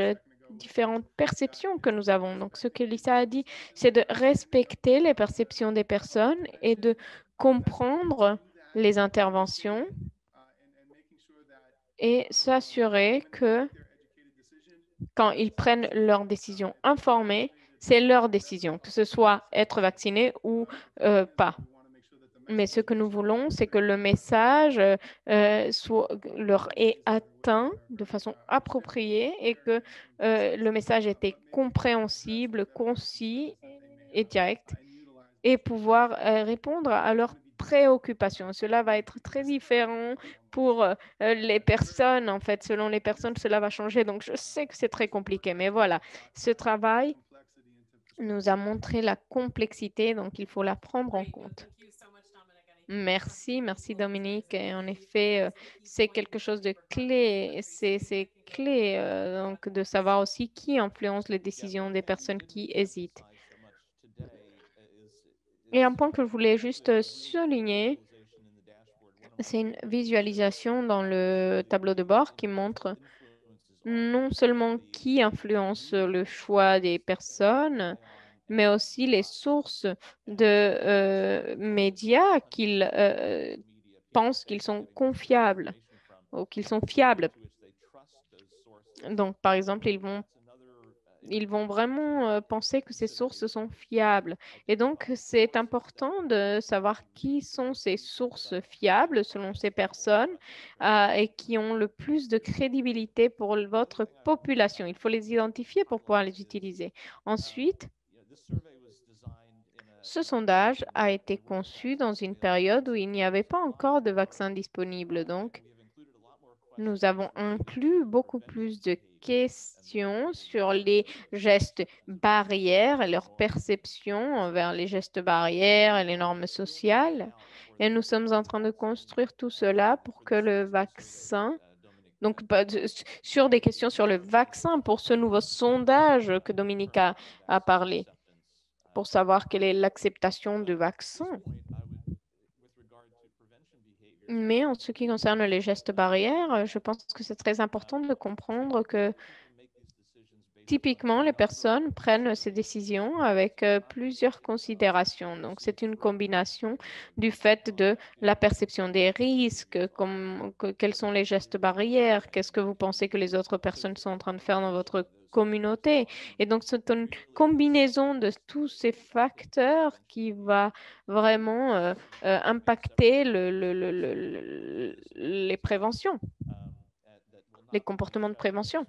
différentes perceptions que nous avons. Donc, ce que Lisa a dit, c'est de respecter les perceptions des personnes et de comprendre les interventions et s'assurer que quand ils prennent leurs décisions informées, c'est leur décision, que ce soit être vacciné ou pas. Mais ce que nous voulons, c'est que le message leur est atteint de façon appropriée et que le message était compréhensible, concis et direct et pouvoir répondre à leurs préoccupations. Cela va être très différent pour les personnes. En fait, selon les personnes, cela va changer. Donc, je sais que c'est très compliqué, mais voilà, ce travail nous a montré la complexité, donc il faut la prendre en compte. Merci, merci Dominique. Et en effet, c'est quelque chose de clé. C'est clé donc de savoir aussi qui influence les décisions des personnes qui hésitent. Et un point que je voulais juste souligner, c'est une visualisation dans le tableau de bord qui montre non seulement qui influence le choix des personnes, mais aussi les sources de médias qu'ils pensent qu'ils sont confiables ou qu'ils sont fiables. Donc, par exemple, ils vont vraiment penser que ces sources sont fiables. Et donc, c'est important de savoir qui sont ces sources fiables selon ces personnes et qui ont le plus de crédibilité pour votre population. Il faut les identifier pour pouvoir les utiliser. Ensuite, ce sondage a été conçu dans une période où il n'y avait pas encore de vaccin disponible. Donc, nous avons inclus beaucoup plus de questions sur les gestes barrières et leur perception envers les gestes barrières et les normes sociales. Et nous sommes en train de construire tout cela pour que le vaccin, donc sur des questions sur le vaccin pour ce nouveau sondage que Dominique a parlé, pour savoir quelle est l'acceptation du vaccin. Mais en ce qui concerne les gestes barrières, je pense que c'est très important de comprendre que typiquement, les personnes prennent ces décisions avec plusieurs considérations. Donc, c'est une combination du fait de la perception des risques, quels sont les gestes barrières, qu'est-ce que vous pensez que les autres personnes sont en train de faire dans votre communauté. Et donc, c'est une combinaison de tous ces facteurs qui va vraiment impacter les préventions, les comportements de prévention.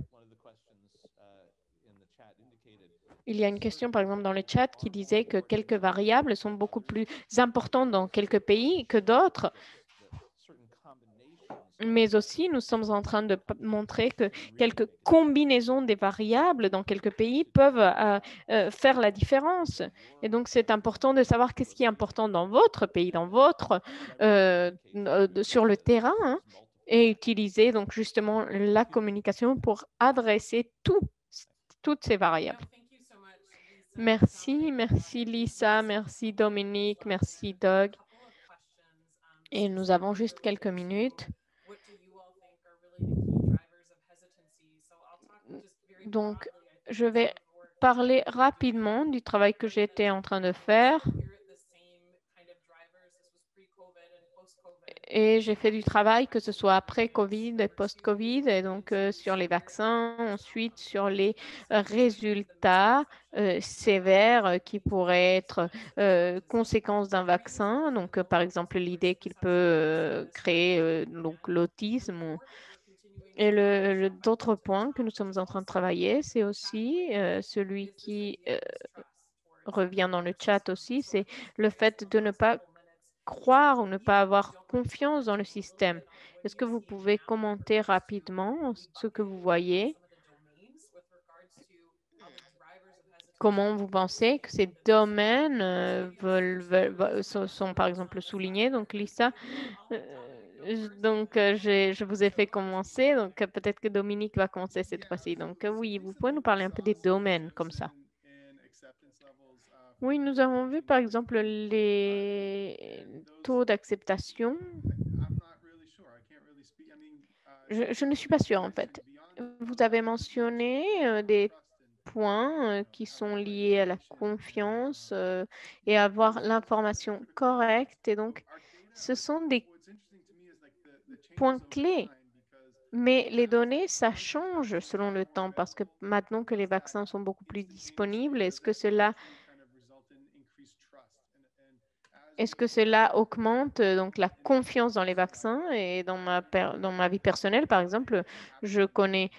Il y a une question, par exemple, dans le chat qui disait que quelques variables sont beaucoup plus importantes dans quelques pays que d'autres. Mais aussi, nous sommes en train de montrer que quelques combinaisons des variables dans quelques pays peuvent faire la différence. Et donc, c'est important de savoir qu'est-ce qui est important dans votre pays, sur le terrain, hein, et utiliser donc justement la communication pour adresser toutes ces variables. Merci, merci Lisa, merci Dominique, merci Doug. Et nous avons juste quelques minutes. Donc, je vais parler rapidement du travail que j'étais en train de faire. Et j'ai fait du travail, que ce soit après Covid et post-Covid, et donc sur les vaccins, ensuite sur les résultats sévères qui pourraient être conséquences d'un vaccin. Donc, par exemple, l'idée qu'il peut créer donc l'autisme. Et d'autres points que nous sommes en train de travailler, c'est aussi celui qui revient dans le chat aussi, c'est le fait de ne pas croire ou ne pas avoir confiance dans le système. Est-ce que vous pouvez commenter rapidement ce que vous voyez? Comment vous pensez que ces domaines sont par exemple soulignés? Donc, Lisa, je vous ai fait commencer. Donc, peut-être que Dominique va commencer cette fois-ci. Donc, oui, vous pouvez nous parler un peu des domaines comme ça. Oui, nous avons vu par exemple les taux d'acceptation. Je ne suis pas sûre en fait. Vous avez mentionné des points qui sont liés à la confiance et avoir l'information correcte. Et donc, ce sont des points clés. Mais les données, ça change selon le temps parce que maintenant que les vaccins sont beaucoup plus disponibles, est-ce que cela augmente donc la confiance dans les vaccins? Et dans ma vie personnelle, par exemple, je connais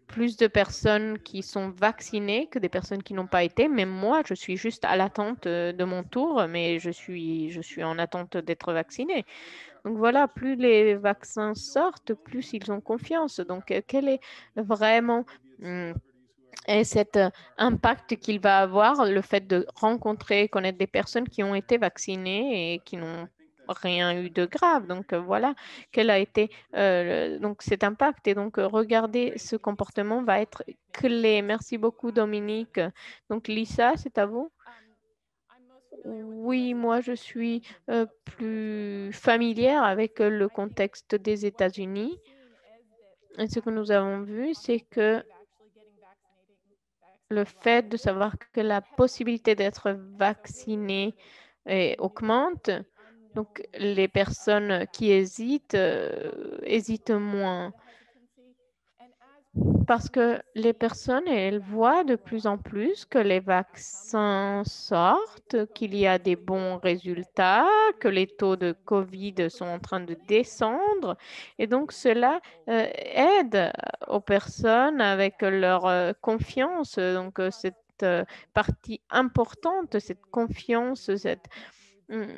plus de personnes qui sont vaccinées que des personnes qui n'ont pas été. Même moi, je suis juste à l'attente de mon tour, mais je suis en attente d'être vaccinée. Donc voilà, plus les vaccins sortent, plus ils ont confiance. Donc, quel est vraiment et cet impact qu'il va avoir, le fait de rencontrer, connaître des personnes qui ont été vaccinées et qui n'ont rien eu de grave. Donc voilà, quel a été donc cet impact. Et donc regarder ce comportement va être clé. Merci beaucoup, Dominique. Donc Lisa, c'est à vous. Oui, moi je suis plus familière avec le contexte des États-Unis. Et ce que nous avons vu, c'est que le fait de savoir que la possibilité d'être vacciné augmente, donc les personnes qui hésitent hésitent moins. Parce que les personnes, elles voient de plus en plus que les vaccins sortent, qu'il y a des bons résultats, que les taux de COVID sont en train de descendre. Et donc, cela aide aux personnes avec leur confiance. Donc, cette partie importante, cette confiance, cette hum,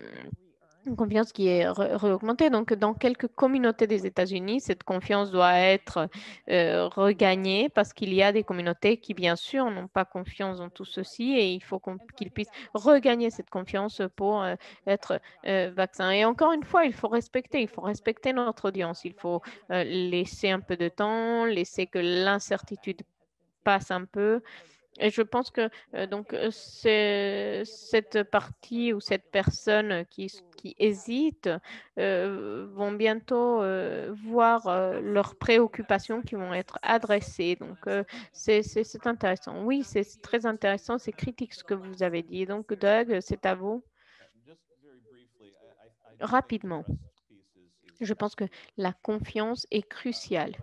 une confiance qui est réaugmentée. Donc, dans quelques communautés des États-Unis, cette confiance doit être regagnée parce qu'il y a des communautés qui, bien sûr, n'ont pas confiance dans tout ceci et il faut qu'ils puissent regagner cette confiance pour être vaccinés. Et encore une fois, il faut respecter notre audience. Il faut laisser un peu de temps, laisser que l'incertitude passe un peu. Et je pense que c'est cette partie ou cette personne qui hésite vont bientôt voir leurs préoccupations qui vont être adressées. Donc, c'est intéressant. Oui, c'est très intéressant. C'est critique ce que vous avez dit. Donc, Doug, c'est à vous. Rapidement, je pense que la confiance est cruciale.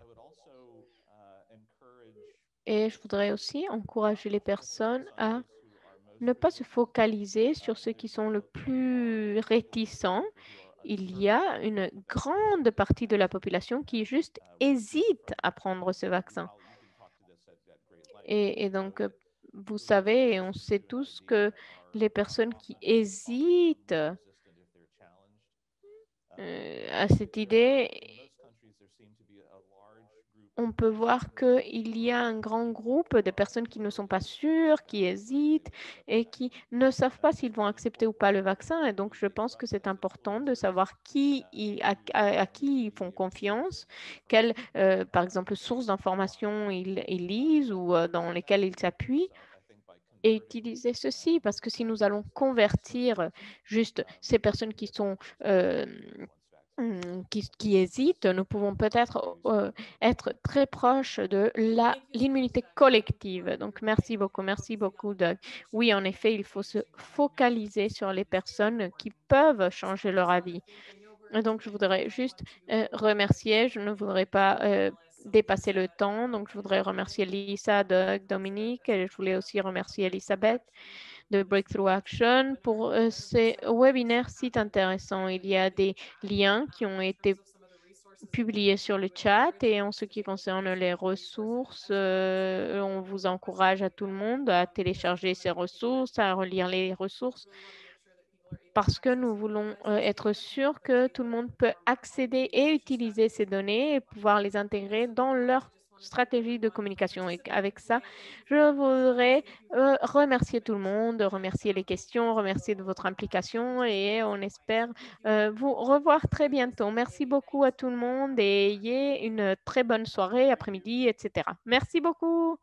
Et je voudrais aussi encourager les personnes à ne pas se focaliser sur ceux qui sont le plus réticents. Il y a une grande partie de la population qui juste hésite à prendre ce vaccin. Et donc, vous savez, et on sait tous que les personnes qui hésitent à cette idée, on peut voir qu'il y a un grand groupe de personnes qui ne sont pas sûres, qui hésitent et qui ne savent pas s'ils vont accepter ou pas le vaccin. Et donc, je pense que c'est important de savoir à qui ils font confiance, quelles, par exemple, sources d'informations ils lisent ou dans lesquelles ils s'appuient. Et utiliser ceci, parce que si nous allons convertir juste ces personnes qui sont qui hésitent, nous pouvons peut-être être très proches de l'immunité collective. Donc, merci beaucoup, Doug. Oui, en effet, il faut se focaliser sur les personnes qui peuvent changer leur avis. Et donc, je voudrais juste remercier, je ne voudrais pas dépasser le temps, donc je voudrais remercier Lisa, Doug, Dominique, et je voulais aussi remercier Elisabeth de Breakthrough Action pour ces webinaires si intéressants. Il y a des liens qui ont été publiés sur le chat et en ce qui concerne les ressources, on vous encourage à tout le monde à télécharger ces ressources, à relire les ressources parce que nous voulons être sûrs que tout le monde peut accéder et utiliser ces données et pouvoir les intégrer dans leur stratégie de communication. Et avec ça, je voudrais remercier tout le monde, remercier les questions, remercier de votre implication et on espère vous revoir très bientôt. Merci beaucoup à tout le monde et ayez une très bonne soirée, après-midi, etc. Merci beaucoup.